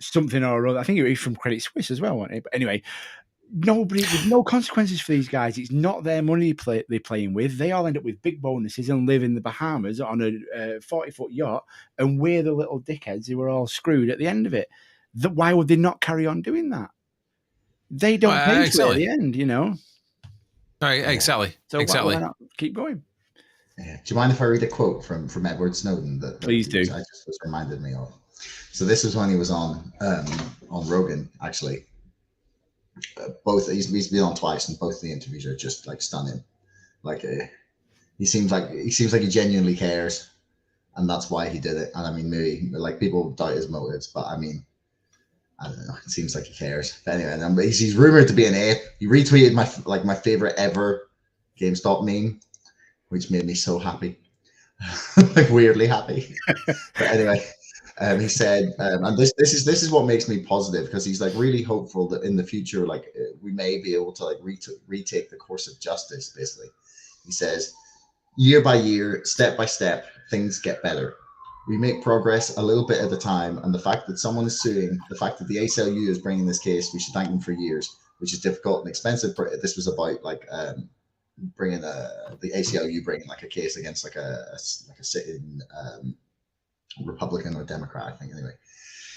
something or other. I think it was from Credit Suisse as well, wasn't it? But anyway, there's no consequences for these guys. It's not their money they're playing with. They all end up with big bonuses and live in the Bahamas on a 40-foot yacht, and we're the little dickheads who are all screwed at the end of it. Why would they not carry on doing that? They don't pay for it at the end, Right, exactly. So exactly. Why not keep going? Yeah. Do you mind if I read a quote from Edward Snowden that Please do? I just was reminded me of. So this was when he was on Rogan, actually. He's been on twice, and both of the interviews are just like stunning. Like he seems like he genuinely cares, and that's why he did it. And I mean, maybe like people doubt his motives, but I mean, I don't know. It seems like he cares. But anyway, he's rumored to be an ape. He retweeted my favorite ever GameStop meme, which made me so happy, like weirdly happy. But anyway, he said, and this is what makes me positive, because he's like really hopeful that in the future, like we may be able to like retake the course of justice. Basically, he says, year by year, step by step, things get better. We make progress a little bit at a time, and the fact that someone is suing, the fact that the ACLU is bringing this case, we should thank them for years, which is difficult and expensive. This was about like bringing the ACLU bringing like a case against like a sitting Republican or Democrat, I think. Anyway,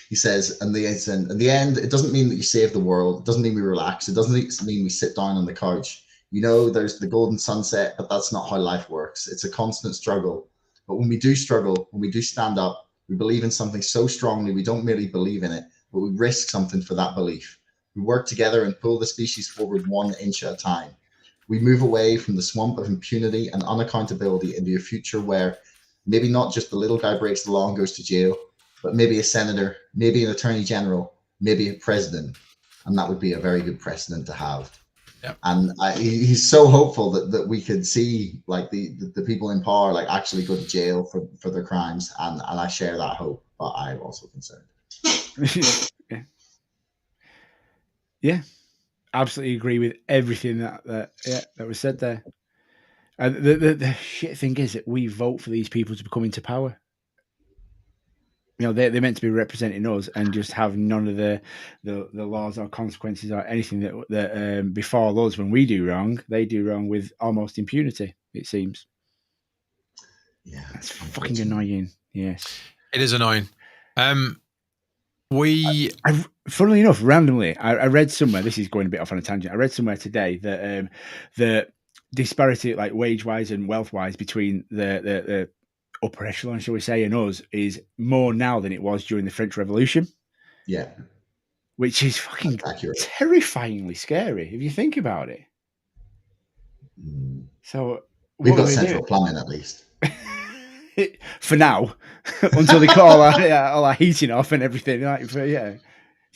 he says, in the end, it doesn't mean that you save the world. It doesn't mean we relax. It doesn't mean we sit down on the couch. There's the golden sunset, but that's not how life works. It's a constant struggle. But when we do struggle, when we do stand up, we believe in something so strongly, we don't merely believe in it, but we risk something for that belief. We work together and pull the species forward 1 inch at a time. We move away from the swamp of impunity and unaccountability into a future where maybe not just the little guy breaks the law and goes to jail, but maybe a senator, maybe an attorney general, maybe a president. And that would be a very good precedent to have. Yep. And he's so hopeful that we could see like the people in power like actually go to jail for their crimes, and I share that hope, but I'm also concerned. Yeah, absolutely agree with everything that was said there. The shit thing is that we vote for these people to come into power. You know, they're meant to be representing us and just have none of the laws or consequences or anything that befall us when we do wrong. They do wrong with almost impunity, it seems. Yeah, that's fucking annoying. Yes, it is annoying. Funnily enough, randomly, I read somewhere. This is going a bit off on a tangent. I read somewhere today that the disparity, like wage-wise and wealth-wise, between the upper echelon, shall we say, and us, is more now than it was during the French Revolution. Yeah, which is fucking terrifyingly scary if you think about it. So we've got central plumbing at least. For now, until they cut all our heating off and everything. It's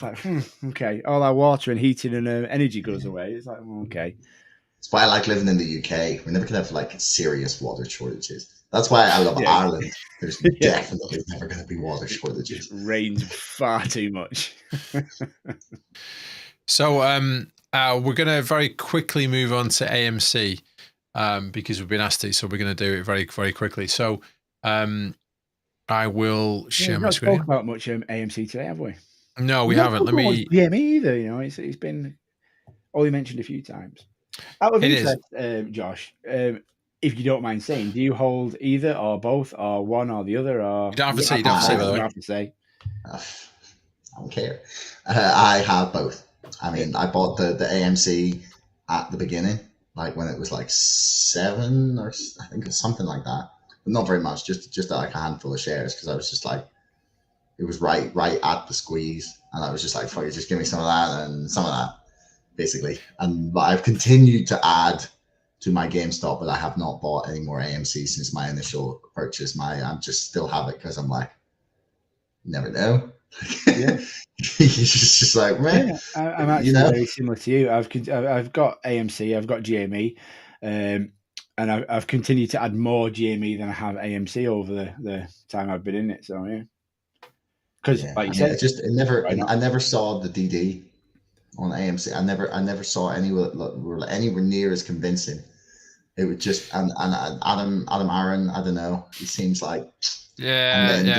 like, okay, all our water and heating and energy goes away. It's like, okay. That's why I like living in the UK. We're never going to have like serious water shortages. That's why I love Ireland. There's definitely never going to be water shortages. It rains far too much. So we're going to very quickly move on to AMC because we've been asked to. So we're going to do it very, very quickly. So I will share my screen. We've not spoken about much AMC today, have we? No, we haven't. Let me. Yeah, me either. You know, it's been only mentioned a few times. Out of interest, Josh, if you don't mind saying, do you hold either or both or one or the other? Or you don't have to say. You don't have to say. By the way, have to say. I don't care. I have both. I mean, I bought the AMC at the beginning, like when it was like 7 or I think it's something like that. But not very much, just like a handful of shares because I was just like, it was right at the squeeze, and I was just like, fuck it, just give me some of that and some of that, basically. But I've continued to add to my GameStop, but I have not bought any more AMC since my initial purchase. I just still have it because I'm like, never know. Yeah. It's just like, man. Yeah, I'm actually very similar to you. I've got AMC, I've got GME, and I've continued to add more GME than I have AMC over the time I've been in it. So yeah, because like you said, I never saw the DD on AMC. I never saw anywhere near as convincing. It would just and Adam Aaron. I don't know. He seems like. Yeah, and then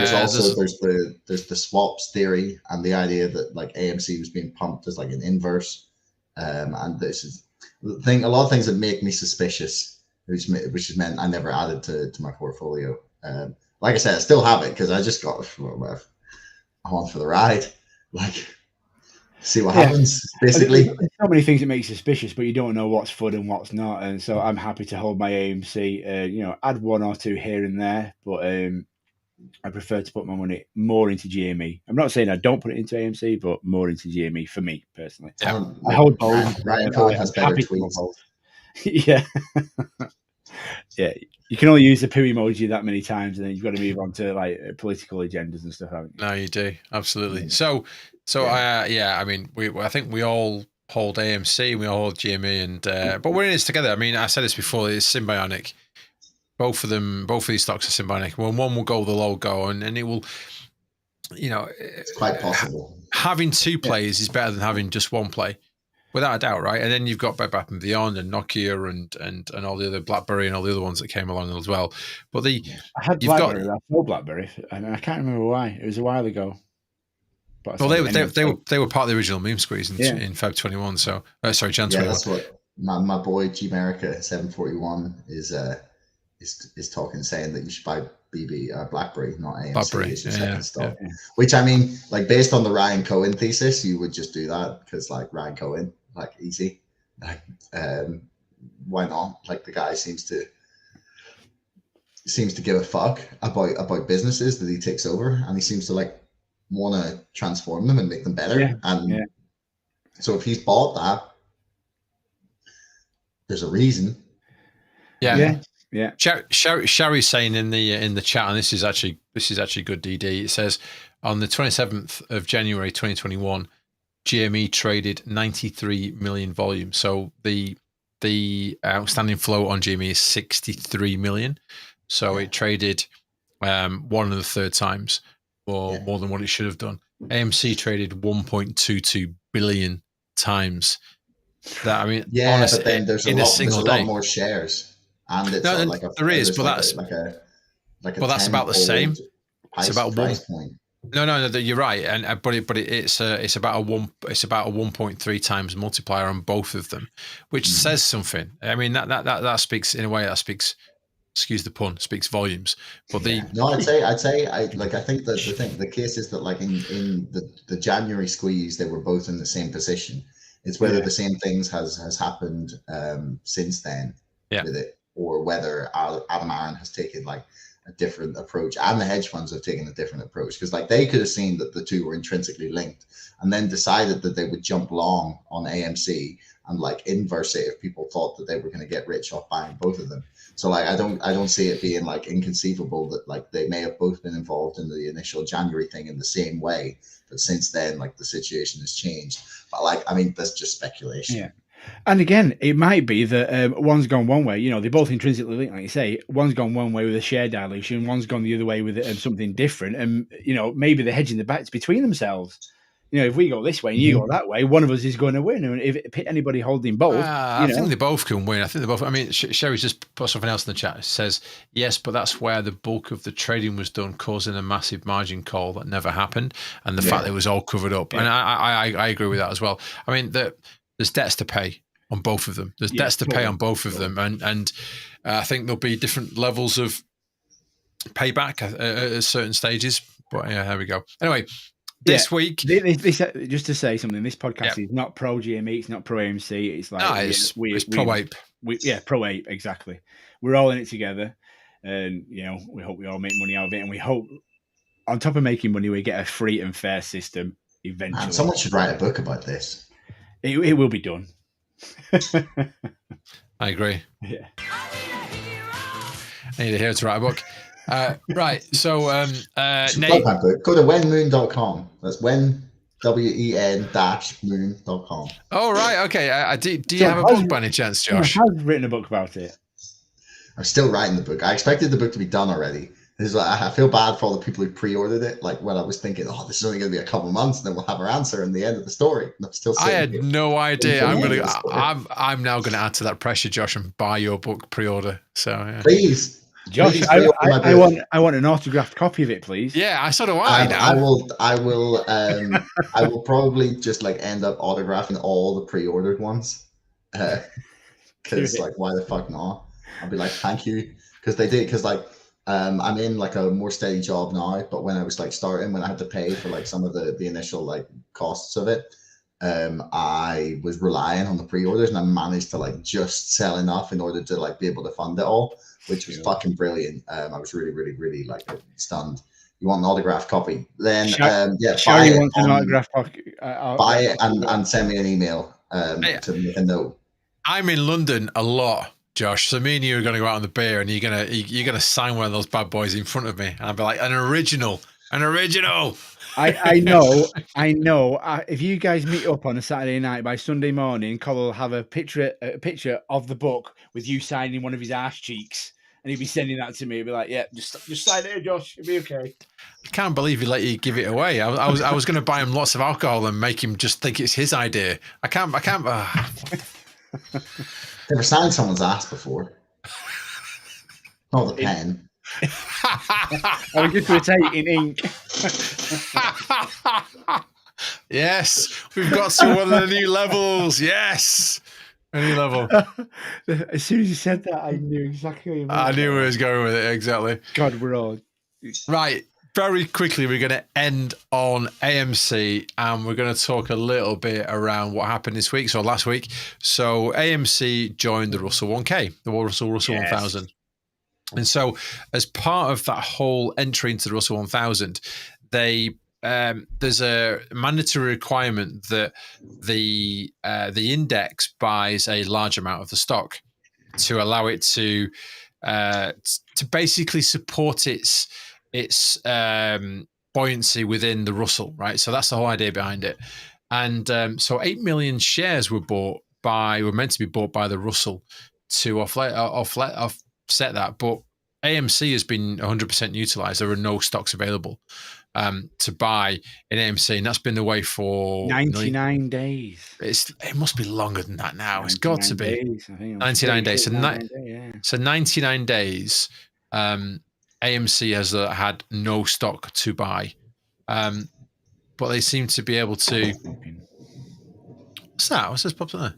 there's the swaps theory and the idea that like AMC was being pumped as like an inverse, and this is the thing. A lot of things that make me suspicious, which has meant I never added to my portfolio. Like I said, I still have it because I just got I'm on for the ride. Like, see what happens. Basically, there's so many things that make you suspicious, but you don't know what's fun and what's not. And so I'm happy to hold my AMC. Add one or two here and there, but I prefer to put my money more into GME. I'm not saying I don't put it into AMC, but more into GME for me personally. I hold both. Ryan Cohen has better tweets. Yeah. Yeah. You can only use the poo emoji that many times, and then you've got to move on to like political agendas and stuff, haven't you? No, you do. Absolutely. So I mean, I think we all hold AMC, we all hold GME, and but we're in this together. I mean, I said this before, it's symbiotic. Both of these stocks are symbiotic. Well, one will go the low go, and it will, it's quite possible. Having two plays is better than having just one play, without a doubt, right? And then you've got Bed Bath & Beyond and Nokia and all the other BlackBerry and all the other ones that came along as well. But I had BlackBerry. I saw BlackBerry, and I can't remember why. It was a while ago. But well, they were part of the original meme squeeze in Feb 21. So sorry, Jan 21. Yeah, that's what my boy G America 741 is talking, saying that you should buy BlackBerry, not AMC. BlackBerry, is your second stock. Yeah. Which, I mean, like based on the Ryan Cohen thesis, you would just do that because like Ryan Cohen, like easy. Like, why not? Like the guy seems to give a fuck about businesses that he takes over, and he seems to like want to transform them and make them better. So if he's bought that, there's a reason. Yeah. Sherry's saying in the chat, and this is actually good DD. It says on the 27th of January 2021, GME traded 93 million volume. So the outstanding flow on GME is 63 million. So it traded 1.33 times, or more than what it should have done. AMC traded 1.22 billion times. That, I mean, honestly, but then there's a lot more shares. and it's No, like there is, but that's like a that's about the same. It's about price point. No, you're right, and but it's about a 1.3 times multiplier on both of them, which says something. I mean that speaks in a way that speaks. Excuse the pun, speaks volumes. But no, I'd say I think that the case is that like in the January squeeze, they were both in the same position. It's whether the same things has happened since then with it, or whether Adam Aaron has taken like a different approach, and the hedge funds have taken a different approach, because like they could have seen that the two were intrinsically linked and then decided that they would jump long on AMC and like inverse it if people thought that they were going to get rich off buying both of them. So like I don't see it being like inconceivable that like they may have both been involved in the initial January thing in the same way, but since then like the situation has changed. But like I mean that's just speculation. Yeah. And again, it might be that one's gone one way. You know, they're both intrinsically linked, like you say. One's gone one way with a share dilution, one's gone the other way with something different. And, you know, maybe they're hedging the bets between themselves. You know, if we go this way and you go that way, one of us is going to win. And if anybody holding both, I think they both can win. I think they both. I mean, Sherry's just put something else in the chat. It says, yes, but that's where the bulk of the trading was done, causing a massive margin call that never happened. And the fact that it was all covered up. Yeah. And I agree with that as well. I mean, there's debts to pay on both of them. There's debts to pay on both of them. And I think there'll be different levels of payback at certain stages. But yeah, there we go. Anyway, this week. This, just to say something, this podcast is not pro GME, it's not pro AMC. It's like it's pro Ape. Pro Ape, exactly. We're all in it together. And, you know, we hope we all make money out of it. And we hope, on top of making money, we get a free and fair system eventually. Man, someone should write a book about this. It will be done. I agree. Yeah. I need a hero to write a book. Right. So, Nate, go to wenmoon.com. That's WEN-moon.com. Oh, right. Okay. Do you have a book by any chance, Josh? I've written a book about it. I'm still writing the book. I expected the book to be done already. I feel bad for all the people who pre-ordered it. Like when I was thinking, this is only going to be a couple of months, and then we'll have our answer in the end of the story. And I'm still. I had no idea. I'm now going to add to that pressure, Josh, and buy your book pre-order. So yeah. Please, Josh, I want an autographed copy of it, please. Yeah, so do I. I will probably just like end up autographing all the pre-ordered ones, because like why the fuck not? I'll be like, thank you, because they did, because like. I'm in like a more steady job now, but when I was like starting, when I had to pay for like some of the initial like costs of it, I was relying on the pre-orders, and I managed to like just sell enough in order to like be able to fund it all, which was fucking brilliant. I was really like stunned. You want an autographed copy? Then buy it and send me an email to make a note. I'm in London a lot, Josh. So me and you are going to go out on the beer, and you're gonna sign one of those bad boys in front of me, and I'll be like, an original. I know. If you guys meet up on a Saturday night, by Sunday morning, Colin will have a picture of the book with you signing one of his arse cheeks, and he'd be sending that to me. He'd be like, "Yeah, just sign it, Josh. It'll be okay." I can't believe he let you give it away. I was going to buy him lots of alcohol and make him just think it's his idea. I can't. Never signed someone's ass before. Oh, the pen. I was just going to say in ink. Yes, we've got to one of the new levels. Yes, a new level. As soon as you said that, I knew exactly. I knew where he was going with it. Exactly. God, we're all right. Very quickly, we're going to end on AMC, and we're going to talk a little bit around what happened this week, so last week. So AMC joined the Russell 1K, the Russell 1000. And so as part of that whole entry into the Russell 1000, there's a mandatory requirement that the index buys a large amount of the stock to allow it to basically support its buoyancy within the Russell, right? So that's the whole idea behind it. And so 8 million shares were meant to be bought by the Russell to offset that, but AMC has been 100% utilized. There are no stocks available to buy in AMC, and that's been the way for 99 days. It must be longer than that now. It's got to be days, I think 99 days. So, 99 days, yeah. so 99 days. AMC has had no stock to buy, but they seem to be able to. What's that? What's this popped up there?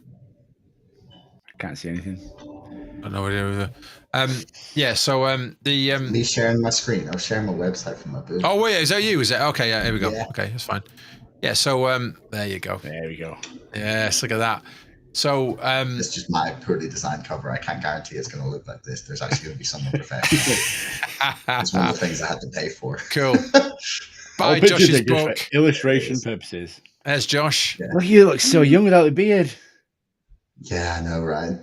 I can't see anything. I know idea. Yeah. So Me sharing my screen. I was sharing my website from my booth. Oh wait, is that you? Is it? Okay, yeah. Here we go. Yeah. Okay, that's fine. Yeah. So there you go. There we go. Yes, look at that. So it's just my poorly designed cover. I can't guarantee it's going to look like this. There's actually going to be someone professional. It's one of the things I had to pay for. Cool. Buy Josh's book. For illustration purposes. There's Josh. Yeah. Look, you look so young without the beard. Yeah, I know, right?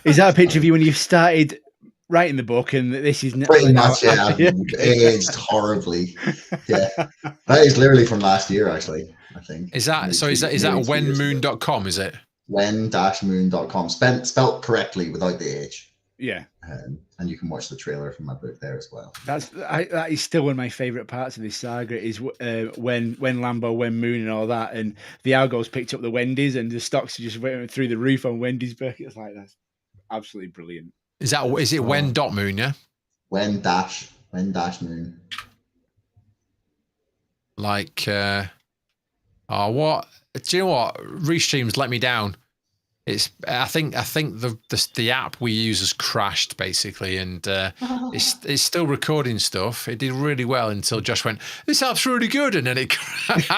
Is that a picture of you when you started writing the book? And this is pretty much, yeah. I've aged horribly. Yeah, that is literally from last year, actually. I think. Is that so? Is that whenmoon.com? Is it when-moon.com? Spelt correctly without the H. Yeah. And you can watch the trailer from my book there as well. That is still one of my favourite parts of this saga is when Lambo, when Moon, and all that, and the Algos picked up the Wendy's, and the stocks just went through the roof on Wendy's book. It's like that's absolutely brilliant. Is it when.moon? Yeah. When-moon. Like, what? Do you know what? Restream's let me down. I think the app we use has crashed basically, and it's still recording stuff. It did really well until Josh went, "This app's really good," and then it crashed.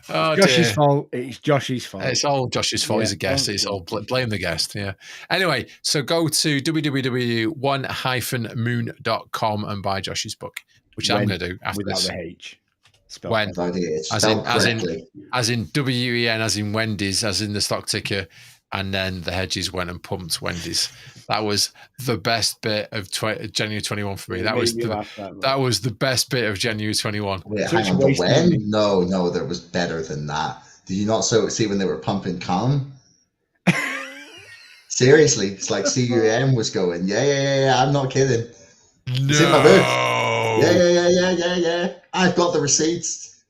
Josh's fault. It's Josh's fault. It's all Josh's fault. He's a guest. It's all blame the guest. Yeah. Anyway, so go to www.one-moon.com and buy Josh's book, which I'm going to do after without this. The H. When, as in WEN, as in Wendy's, as in the stock ticker, and then the hedges went and pumped Wendy's. That was the best bit of January 21 for me. That was the best bit of January 21. Wait, hang on, the when? No, there was better than that. Did you not see when they were pumping cum? Seriously, it's like CUM was going. Yeah. I'm not kidding. No. It's in my book. Yeah. I've got the receipts.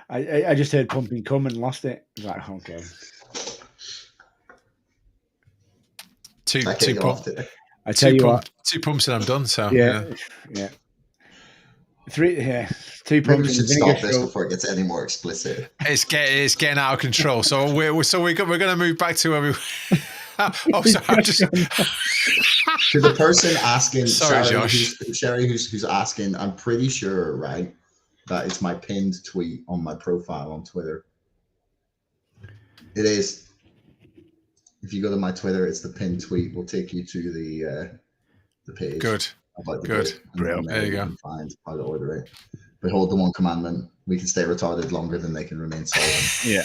I just heard pumping cum and lost it. Like, okay. Two pumps and I'm done. So yeah. 2 pumps. Maybe we should stop this before it gets any more explicit. It's getting out of control. So we're going to move back to where we. Sorry, To the person asking, sorry, Josh. Sherry, who's asking, I'm pretty sure, right, that it's my pinned tweet on my profile on Twitter. It is. If you go to my Twitter, it's the pinned tweet. We'll take you to the page. Good. Brilliant. There you go. Find how to order it. Behold the one commandment: we can stay retarded longer than they can remain solvent. Yeah.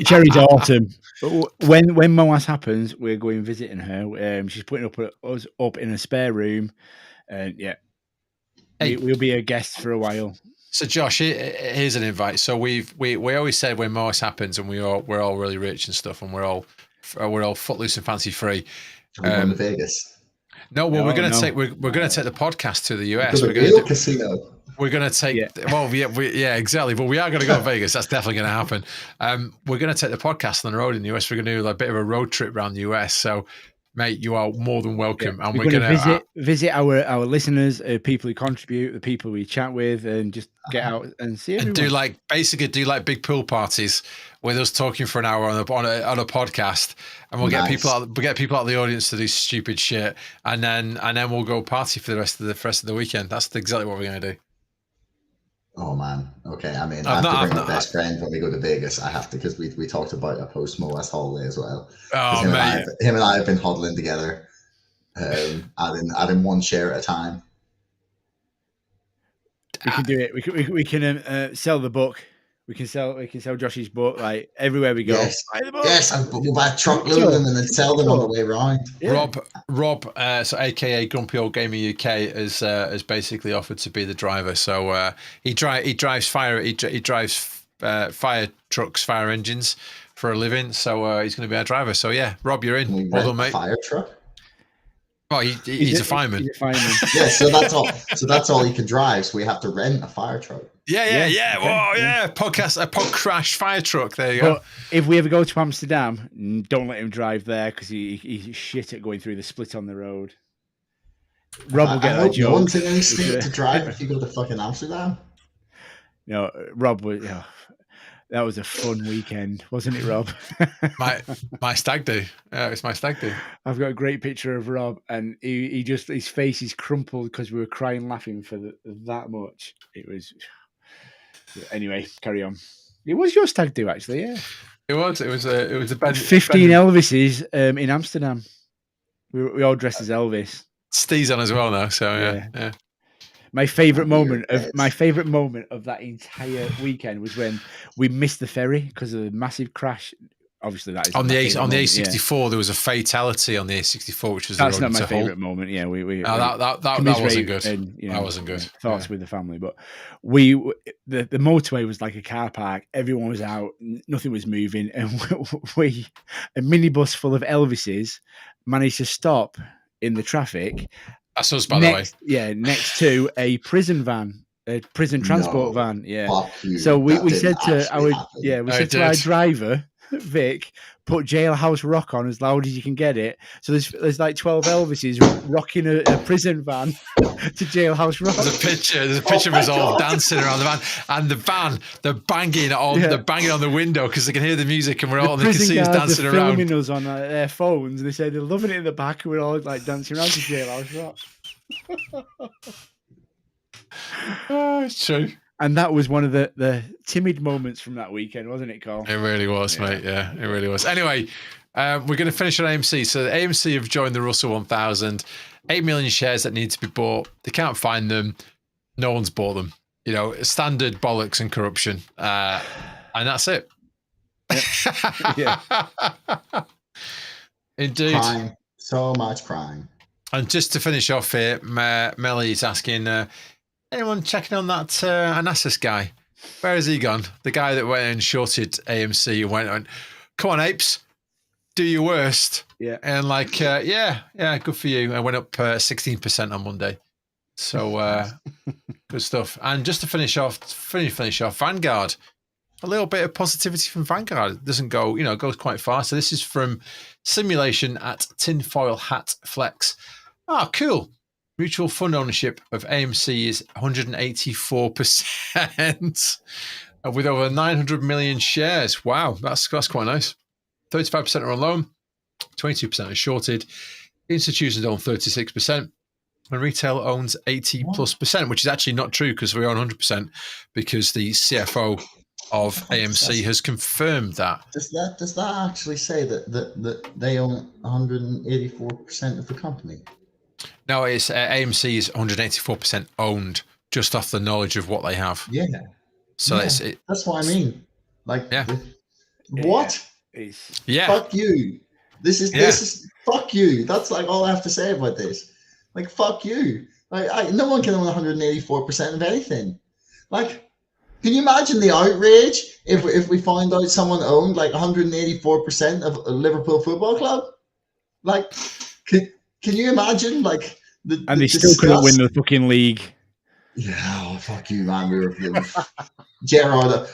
Sherry's awesome. When Moas happens, we're going visiting her. She's putting us up in a spare room, and we'll be a guest for a while. So Josh, here's an invite. So we always said when Moas happens, and we're all really rich and stuff, and we're all footloose and fancy free. We're going to Vegas. No, well, we're going to take the podcast to the US. We're going to casino. We're going to take, exactly. But we are going to go to Vegas. That's definitely going to happen. We're going to take the podcast on the road in the US. We're going to do a bit of a road trip around the US. So, mate, you are more than welcome. Yeah. And we're going to visit our listeners, people who contribute, the people we chat with, and just get out and see everyone. And do big pool parties with us talking for an hour on a podcast, and we'll get people out of the audience to do stupid shit, and then we'll go party for the rest of the weekend. That's exactly what we're going to do. Oh man, okay. I mean, I have to bring my best friend when we go to Vegas. I have to, because we talked about a post Moas holiday as well. Oh man, him and I have been huddling together, adding one share at a time. We can do it. We can sell the book. We can sell Josh's book like everywhere we go. Yes, buy the book. Yes, we'll buy a truckload of them and then sell them on the way around. Yeah. Rob, so AKA Grumpy Old Gamer UK, has basically offered to be the driver. So he drives fire trucks, fire engines for a living, so he's going to be our driver. So yeah, Rob, you're Can we in. Well rent done, a mate. fire truck? Oh, he's a fireman. He's a fireman. Yeah, so that's all. So that's all he can drive. So we have to rent a fire truck. Yeah. Okay, Whoa, yeah. A pod crash fire truck. There you go. But if we ever go to Amsterdam, don't let him drive there because he's shit at going through the split on the road. Rob will get that joke. No one's in any state to drive if you go to fucking Amsterdam. No, Rob was. Oh, that was a fun weekend, wasn't it, Rob? my stag do. Yeah, it's my stag do. I've got a great picture of Rob, and he just his face is crumpled because we were crying, laughing for that much. It was. Anyway, carry on. It was your stag do, actually. Yeah, it was. It was a 15 Elvises in Amsterdam. We all dressed as Elvis. Steve's on as well now, so yeah. My favorite moment of that entire weekend was when we missed the ferry because of the massive crash. Obviously, that is on the A64. Yeah. There was a fatality on the A64, which was that's not my favorite moment. Yeah, that wasn't good. And, that wasn't good. Thoughts with the family, but the motorway was like a car park. Everyone was out, nothing was moving, and a minibus full of Elvises managed to stop in the traffic. That's us, by the way. Yeah, next to a prison van, a prison transport van. Yeah. Fuck you. So we said to our driver, Vic, put Jailhouse Rock on as loud as you can get it. So there's like 12 Elvises rocking a prison van to Jailhouse Rock. There's a picture of us all dancing around the van, and they're banging on the window because they can hear the music, and they can see us dancing around. Filming us on their phones. They say they're loving it in the back, and we're all like dancing around to Jailhouse Rock. Oh, it's true. And that was one of the timid moments from that weekend, wasn't it, Carl? It really was, mate. Yeah, it really was. Anyway, we're going to finish on AMC. So the AMC have joined the Russell 1000. 8 million shares that need to be bought. They can't find them. No one's bought them. Standard bollocks and corruption. And that's it. Yeah. Indeed. Crime. So much crime. And just to finish off here, Melly's asking... anyone checking on that Anastas guy? Where has he gone? The guy that went and shorted AMC and went, come on, apes, do your worst. Yeah. And good for you. I went up 16% on Monday. So good stuff. And just to finish off, Vanguard. A little bit of positivity from Vanguard. It doesn't go, it goes quite far. So this is from Simulation at Tinfoil Hat Flex. Cool. Mutual fund ownership of AMC is 184%, with over 900 million shares. Wow, that's quite nice. 35% are on loan, 22% are shorted. Institutions own 36%, and retail owns 80+%, which is actually not true because we own 100%, because the CFO of AMC has confirmed that. Does that actually say that they own 184% of the company? No, it's AMC is 184% owned, just off the knowledge of what they have. Yeah. So that's what I mean. What? Yeah. Fuck you. This is fuck you. That's like all I have to say about this. Like, fuck you. No one can own 184% of anything. Like, can you imagine the outrage if we find out someone owned like 184% of a Liverpool Football Club? Like, can you imagine, like, and they still couldn't win the fucking league. Yeah, fuck you, man. We were Gerrard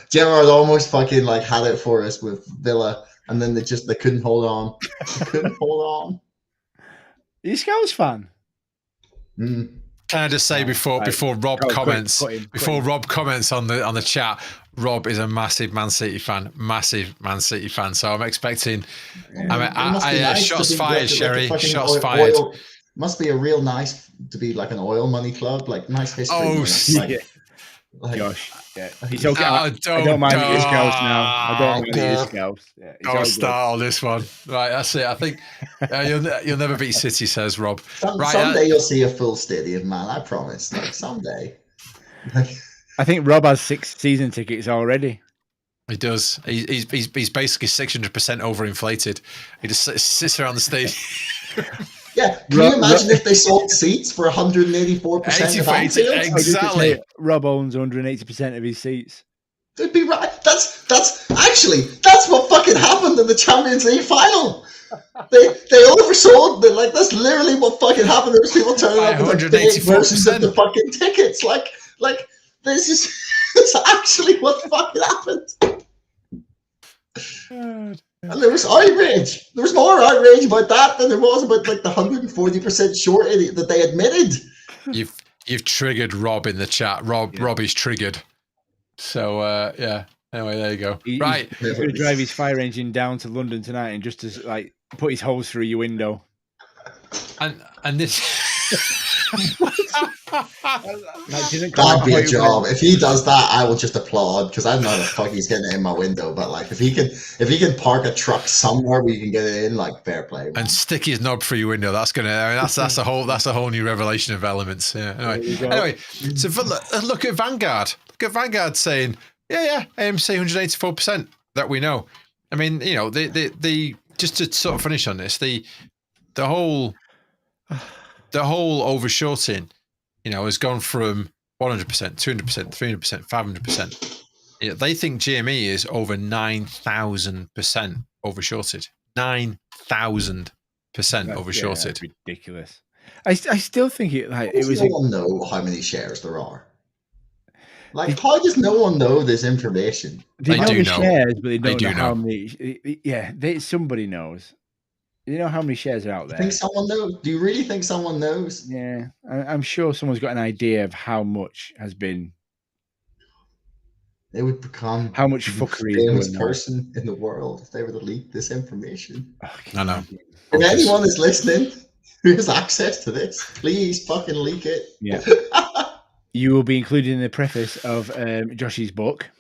almost fucking like had it for us with Villa, and then they couldn't hold on. Are you a Scouts fan? Can I just say before Rob comments on the chat, Rob is a massive Man City fan. So I'm expecting. Shots fired, Sherry. Shots fired. Must be a real nice to be like an oil money club, like nice history. Oh, gosh, yeah. It's okay. I don't mind the Scouts now. I don't mind the Scouts. Yeah, I'll start on this one. Right, that's it. I think you'll never beat City, says Rob. Someday you'll see a full stadium, man. I promise. Like someday. I think Rob has 6 season tickets already. He does. He's basically 600% overinflated. He just sits around the stage. Yeah, can you imagine if they sold seats for 184% of Anfield? Exactly. Rob owns 180% of his seats. They'd be right. That's what fucking happened in the Champions League final. They oversold. That's literally what fucking happened. There was people turning up with like big versions of the fucking tickets. Like this is it's actually what fucking happened. And there was outrage. There was more outrage about that than there was about like the 140% shortage that they admitted. You've triggered Rob in the chat. Rob is triggered. So yeah. Anyway, there you go. He's going to drive his fire engine down to London tonight and just to like put his hose through your window. And this that'd be a job. If he does that, I will just applaud because I don't know how the fuck he's getting it in my window. But like, if he can park a truck somewhere where you can get it in, like, fair play. Man. And stick his knob through your window. That's a whole new revelation of elements. Yeah. Anyway, so look at Vanguard. Look at Vanguard saying, yeah, AMC 184% that we know. I mean, you know, the just to sort of finish on this, the whole overshorting, you know, has gone from 100%, 200%, 300%, 500%. You know, they think GME is over 9,000% overshorted. 9,000% overshorted. Yeah, ridiculous. I still think it was. No one know how many shares there are. Like, how does no one know this information? They know the shares, but they don't know how many. Yeah, somebody knows. You know how many shares are out there? I think someone knows. Do you really think someone knows? Yeah, I'm sure someone's got an idea of how much has been. They would become how much fuckery the famous person in the world if they were to leak this information. I know. If anyone is listening who has access to this, please fucking leak it. Yeah. You will be included in the preface of Josh's book.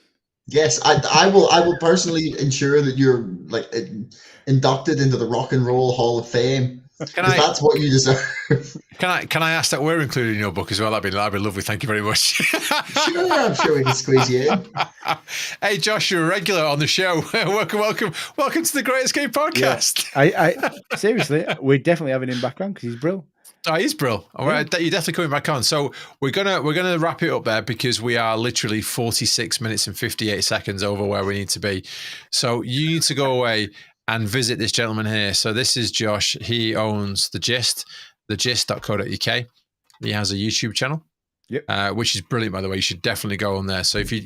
Yes, I will personally ensure that you're like inducted into the Rock and Roll Hall of Fame. That's what you deserve. Can I ask that we're included in your book as well? That'd be lovely. Thank you very much. Sure, I'm sure we can squeeze you in. Hey, Josh, you're a regular on the show. welcome to the Great Escape podcast. Yeah. I seriously, we're definitely having him back on because he's brilliant. Oh, he's brilliant. All right, you're definitely coming back on. So we're gonna wrap it up there because we are literally 46 minutes and 58 seconds over where we need to be. So you need to go away and visit this gentleman here. So this is Josh. He owns The Gist, thegist.co.uk. He has a YouTube channel, which is brilliant, by the way. You should definitely go on there. So if you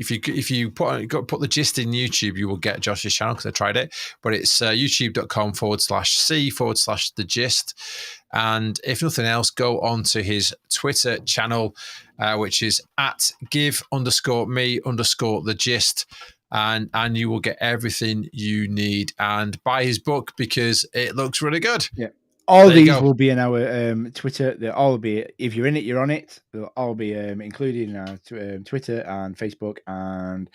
put The Gist in YouTube, you will get Josh's channel because I tried it. But it's youtube.com/c/The Gist. And if nothing else, go on to his Twitter channel, which is @give_me_the gist. And you will get everything you need. And buy his book because it looks really good. Yeah. All these will be in our Twitter. They'll all be, if you're in it, you're on it. They'll all be included in our Twitter and Facebook. And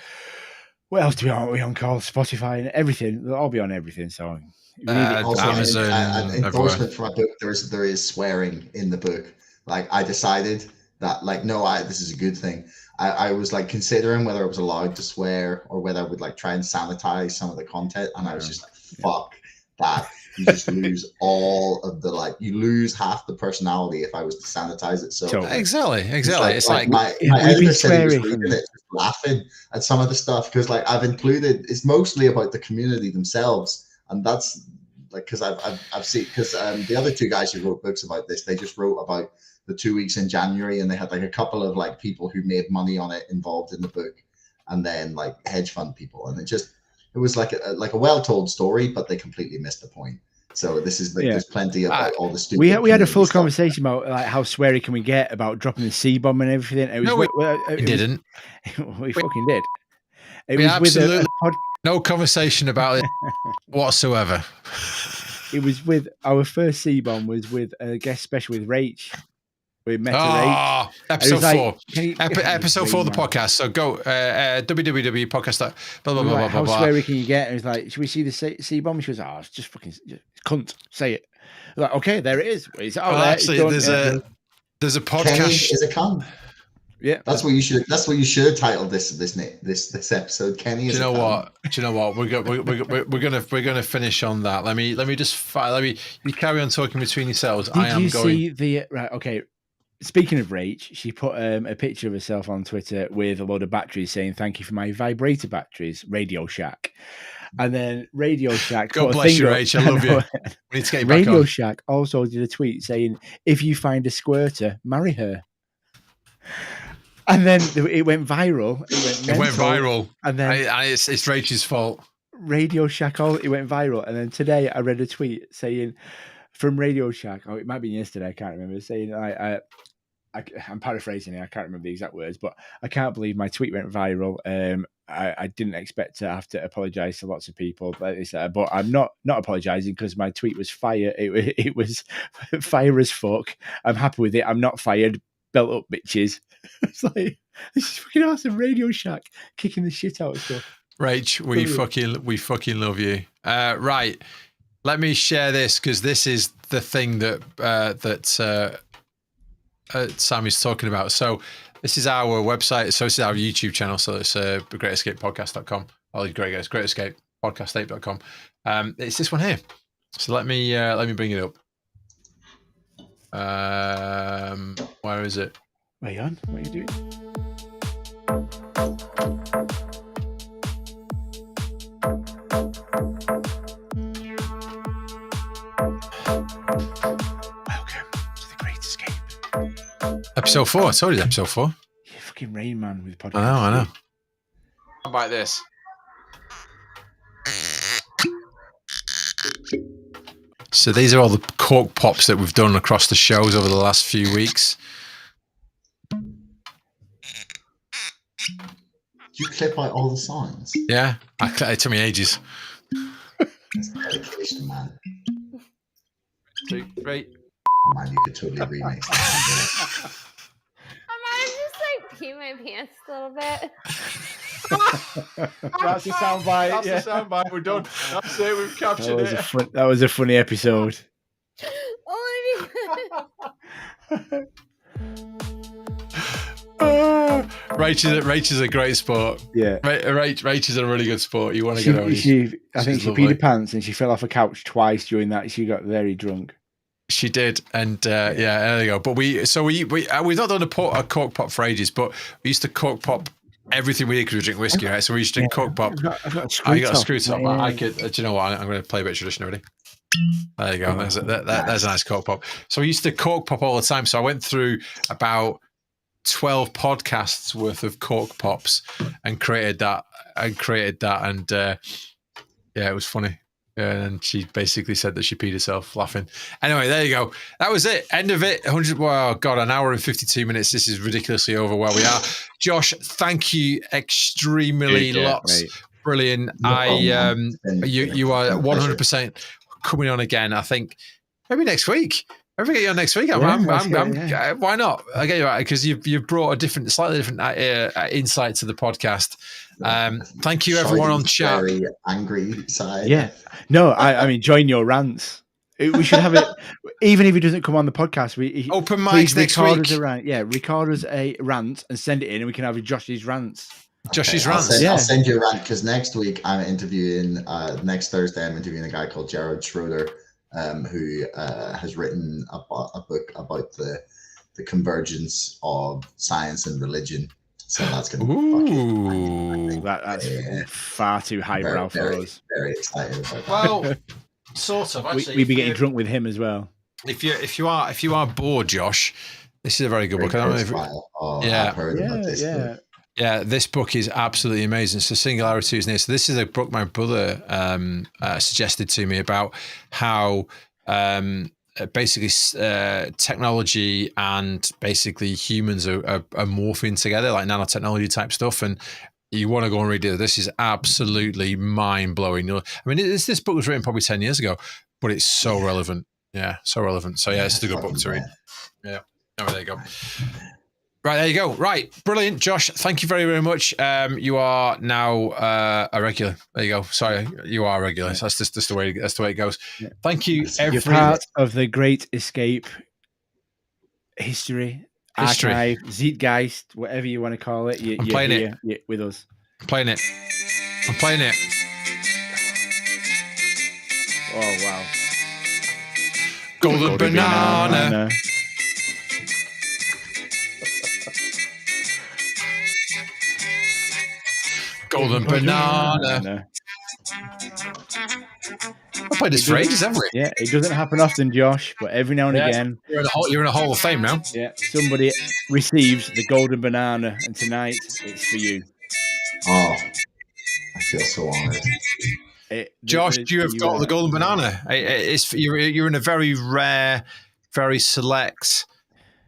what else do we on call? Spotify and everything. They'll all be on everything. So also, Amazon, an endorsement for my book. There is swearing in the book. Like, I decided that, like, no, this is a good thing. I was like considering whether I was allowed to swear or whether I would like try and sanitize some of the content, and I was just like, fuck that. You just lose all of the you lose half the personality if I was to sanitize it. So exactly. It's like my editor said he was reading it, just laughing at some of the stuff because like I've included. It's mostly about the community themselves. And that's like because I've seen because the other two guys who wrote books about this, they just wrote about the 2 weeks in January, and they had like a couple of like people who made money on it involved in the book, and then like hedge fund people, and it was like a well told story, but they completely missed the point. So this is like there's plenty about all the stupid. We had a full conversation about like how sweary can we get about dropping the C-bomb and everything. It was, we didn't. We fucking did. It was absolutely no conversation about it whatsoever. It was with our first C-bomb was with a guest special with Rach. We met Rach. Episode 4. Episode 4 of the podcast. So go www.podcast. Blah, blah, blah, blah, how sweary can you get? And it's like, should we see the C-bomb? She was like, it's just fucking cunt. Say it. Like, okay, there it is. It's actually, there's a podcast. Kenny is a cunt. Yeah, that's what you should have titled this episode. Kenny is. Do you know what? We're gonna finish on that. Let me you carry on talking between yourselves. Did you see the right? Okay, speaking of Rach, she put a picture of herself on Twitter with a load of batteries saying, "Thank you for my vibrator batteries, Radio Shack." And then Radio Shack. God bless you, Rach. I love you. We need to get you back Radio on. Shack also did a tweet saying, "If you find a squirter, marry her." And then it went viral. It went viral. And then it's Rach's fault. Radio Shack, it went viral. And then today I read a tweet saying from Radio Shack, it might be yesterday, I can't remember, saying, I'm paraphrasing it, I can't remember the exact words, but I can't believe my tweet went viral. I didn't expect to have to apologise to lots of people, but I'm not apologising because my tweet was fire. It was fire as fuck. I'm happy with it. I'm not fired. Belt up, bitches. It's like, this is fucking awesome. Radio Shack kicking the shit out of stuff. Rach, we fucking love you. Right, let me share this because this is the thing that Sam is talking about. So this is our website. So this is our YouTube channel. So it's greatescapepodcast.com. All you great guys, greatescapepodcastape.com. It's this one here. So let me bring it up. Where is it? Wait on. What are you doing? Welcome to the Great Escape. Episode 4. I told you episode 4. You fucking Rain Man with podcast. I know. How about this? So these are all the cork pops that we've done across the shows over the last few weeks. You clip out all the songs. Yeah, it took me ages. That's dedication, man. 2, 3. Oh, man, you could totally remix that. I might just like pee my pants a little bit. That's the soundbite. That's the soundbite. We're done. That's it. We've captured it. That was a funny episode. Rach is a great sport. Yeah. Rach is a really good sport. You want to get on. I think she peed her pants and she fell off a couch twice during that. She got very drunk. She did, and yeah, there you go. But we've not done a cork pop for ages, but we used to cork pop everything we did because we drink whiskey, right? So we used to cork pop. I've got a screw top. Yeah. I could. Do you know what? I'm going to play a bit of tradition already. There you go. There's a nice cork pop. So we used to cork pop all the time. So I went through about 12 podcasts worth of cork pops and created that. And yeah, it was funny. And she basically said that she peed herself laughing. Anyway, there you go. That was it. End of it. 100. Well, God, an hour and 52 minminutes. This is ridiculously over where we are. Josh, thank you extremely lots. Mate. Brilliant. You are 100% coming on again. I think maybe next week. Maybe we get you on next week. Why not? I get you right because you've brought a slightly different insight to the podcast. Thank you, everyone on chat. Very angry side. Yeah. No, I mean, join your rants. We should have it, even if he doesn't come on the podcast. Open mics next week. Record us a rant and send it in, and we can have Josh's rants. Josh's rants. I'll send you a rant because next week I'm interviewing. Next Thursday I'm interviewing a guy called Jared Schroeder, who has written a book about the convergence of science and religion. So that's going to be that's far too highbrow for us. Very excited about that. Well, sort of. Actually, we'd be getting drunk with him as well. If you are bored, Josh, this is a very good book. I don't know if I've heard about this book. Yeah, this book is absolutely amazing. So Singularity is near. So this is a book my brother suggested to me about how basically technology and basically humans are morphing together, like nanotechnology type stuff. And you want to go and read it. This is absolutely mind blowing. I mean, this book was written probably 10 years ago, but it's so relevant. Yeah, so relevant. So yeah, it's a good book to read. Yeah. Oh, there you go. Right, there you go. Right, brilliant, Josh. Thank you very, very much. You are now a regular. There you go. Sorry, you are a regular. Yeah. So that's just the way it goes. Yeah. Thank you. You're part of the Great Escape history. Archive, Zeitgeist, whatever you want to call it. I'm playing it with us. I'm playing it. Oh wow! Golden banana. Golden banana. I played this for ages, haven't we? Yeah, it doesn't happen often, Josh, but every now and again, you're in a Hall of Fame now. yeah, somebody receives the golden banana, and tonight it's for you. Oh, I feel so honored. Josh, you have got the golden banana. You're in a very rare, very select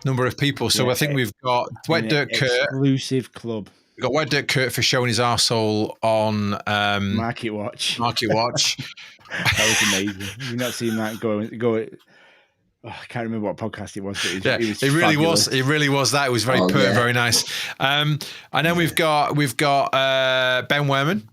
number of people. So I think we've got Wet Dirt Kurt. Exclusive club. We've got Wet Dirt Kurt for showing his arsehole on Market Watch. Market Watch. That was amazing. You've not seen that go. Oh, I can't remember what podcast it was, but it really was. It really was that. It was very very nice. And then we've got Ben Werman.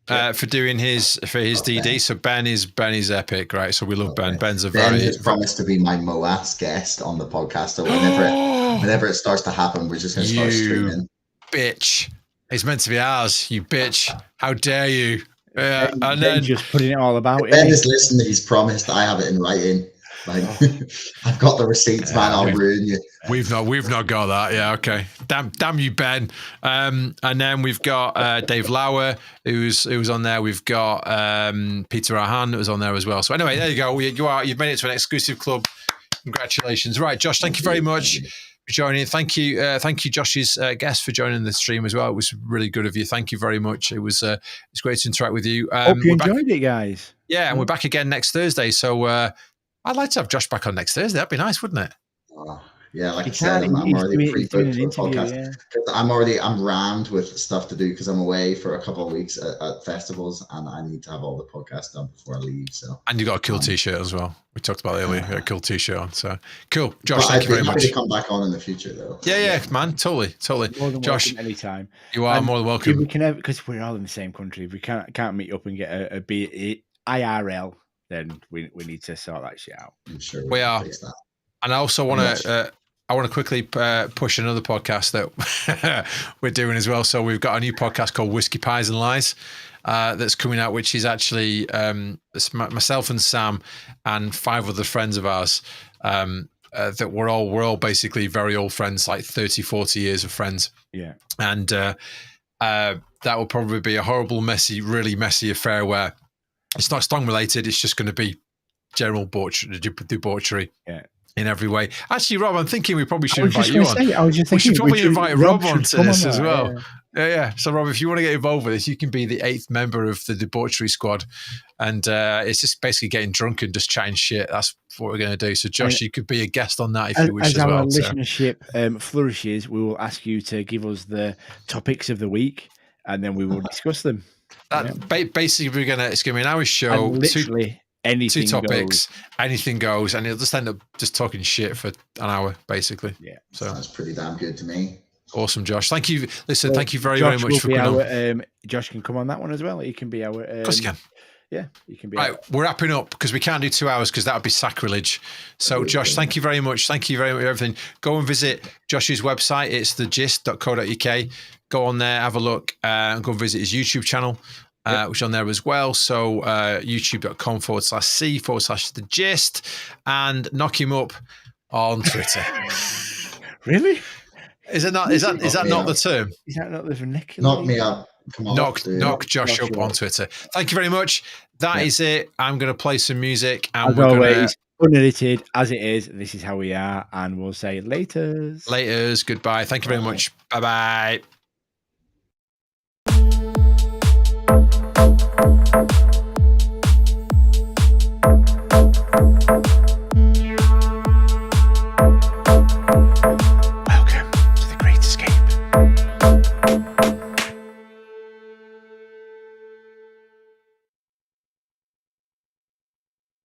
For doing his DD. So Ben is epic, right? So we love Ben. Ben's Ben has promised to be my Moas guest on the podcast. So whenever it starts to happen, we're just going to start streaming. Bitch, it's meant to be ours. You bitch! How dare you? And then just putting it all about. Ben is listening. He's promised. I have it in writing. Like, I've got the receipts, man. I'll ruin you. We've not got that. Yeah, okay. Damn you, Ben. And then we've got Dave Lauer, who's on there. We've got Peter Arhan, who was on there as well. So anyway, there you go. You've made it to an exclusive club. Congratulations. Right, Josh. Thank you very much for joining. Thank you, Josh's guest, for joining the stream as well. It was really good of you. Thank you very much. It was it's great to interact with you. Hope you enjoyed it, guys. Yeah, and we're back again next Thursday. So. I'd like to have Josh back on next Thursday. That'd be nice, wouldn't it? Yeah, like I said, I'm already pre-booked for the podcast. Yeah. I'm rammed with stuff to do because I'm away for a couple of weeks at festivals, and I need to have all the podcasts done before I leave. So, and you got a cool T-shirt as well. We talked about it earlier. You got a cool T-shirt on. So cool, Josh. Thank you very much. I'd be happy to come back on in the future, though. Yeah, man, totally. More than Josh, anytime. You are more than welcome. We can, because we're all in the same country. If we can't meet up and get a IRL. Then we need to sort that shit out. I'm sure we are. And I also want to quickly push another podcast that we're doing as well. So we've got a new podcast called Whiskey Pies and Lies that's coming out, which is actually myself and Sam and 5 other friends of ours that we're all basically very old friends, like 30, 40 years of friends. Yeah. And that will probably be a horrible, really messy affair where it's not Stong related. It's just going to be general debauchery in every way. Actually, Rob, I'm thinking we probably should invite you on. We should probably invite Rob onto this as well. Yeah. So, Rob, if you want to get involved with this, you can be the 8th member of the debauchery squad. And it's just basically getting drunk and just chatting shit. That's what we're going to do. So, Josh, you could be a guest on that if you wish as well. As our listenership flourishes, we will ask you to give us the topics of the week, and then we will discuss them. Basically, it's going to be an hour show. And literally, anything 2 topics, anything goes, and it'll just end up just talking shit for an hour, basically. Yeah, so that's pretty damn good to me. Awesome, Josh. Thank you. Listen, thank you very much for coming on. Josh can come on that one as well. He can be our. Of course, he can. Yeah, you can be. Right, we're wrapping up because we can't do 2 hours because that would be sacrilege. So, Josh, thank you very much. Thank you very much for everything. Go and visit Josh's website. It's thegist.co.uk. Go on there, have a look, and go and visit his YouTube channel, which is on there as well. So youtube.com/c/thegist, and knock him up on Twitter. Really? Is that not the term? Is that not the vernacular? Knock me up. Come on, knock Josh up on Twitter. Thank you very much. That is it. I'm going to play some music, and we're going to. Unedited as it is, this is how we are, and we'll say laters. Goodbye. Thank you very much. Bye bye.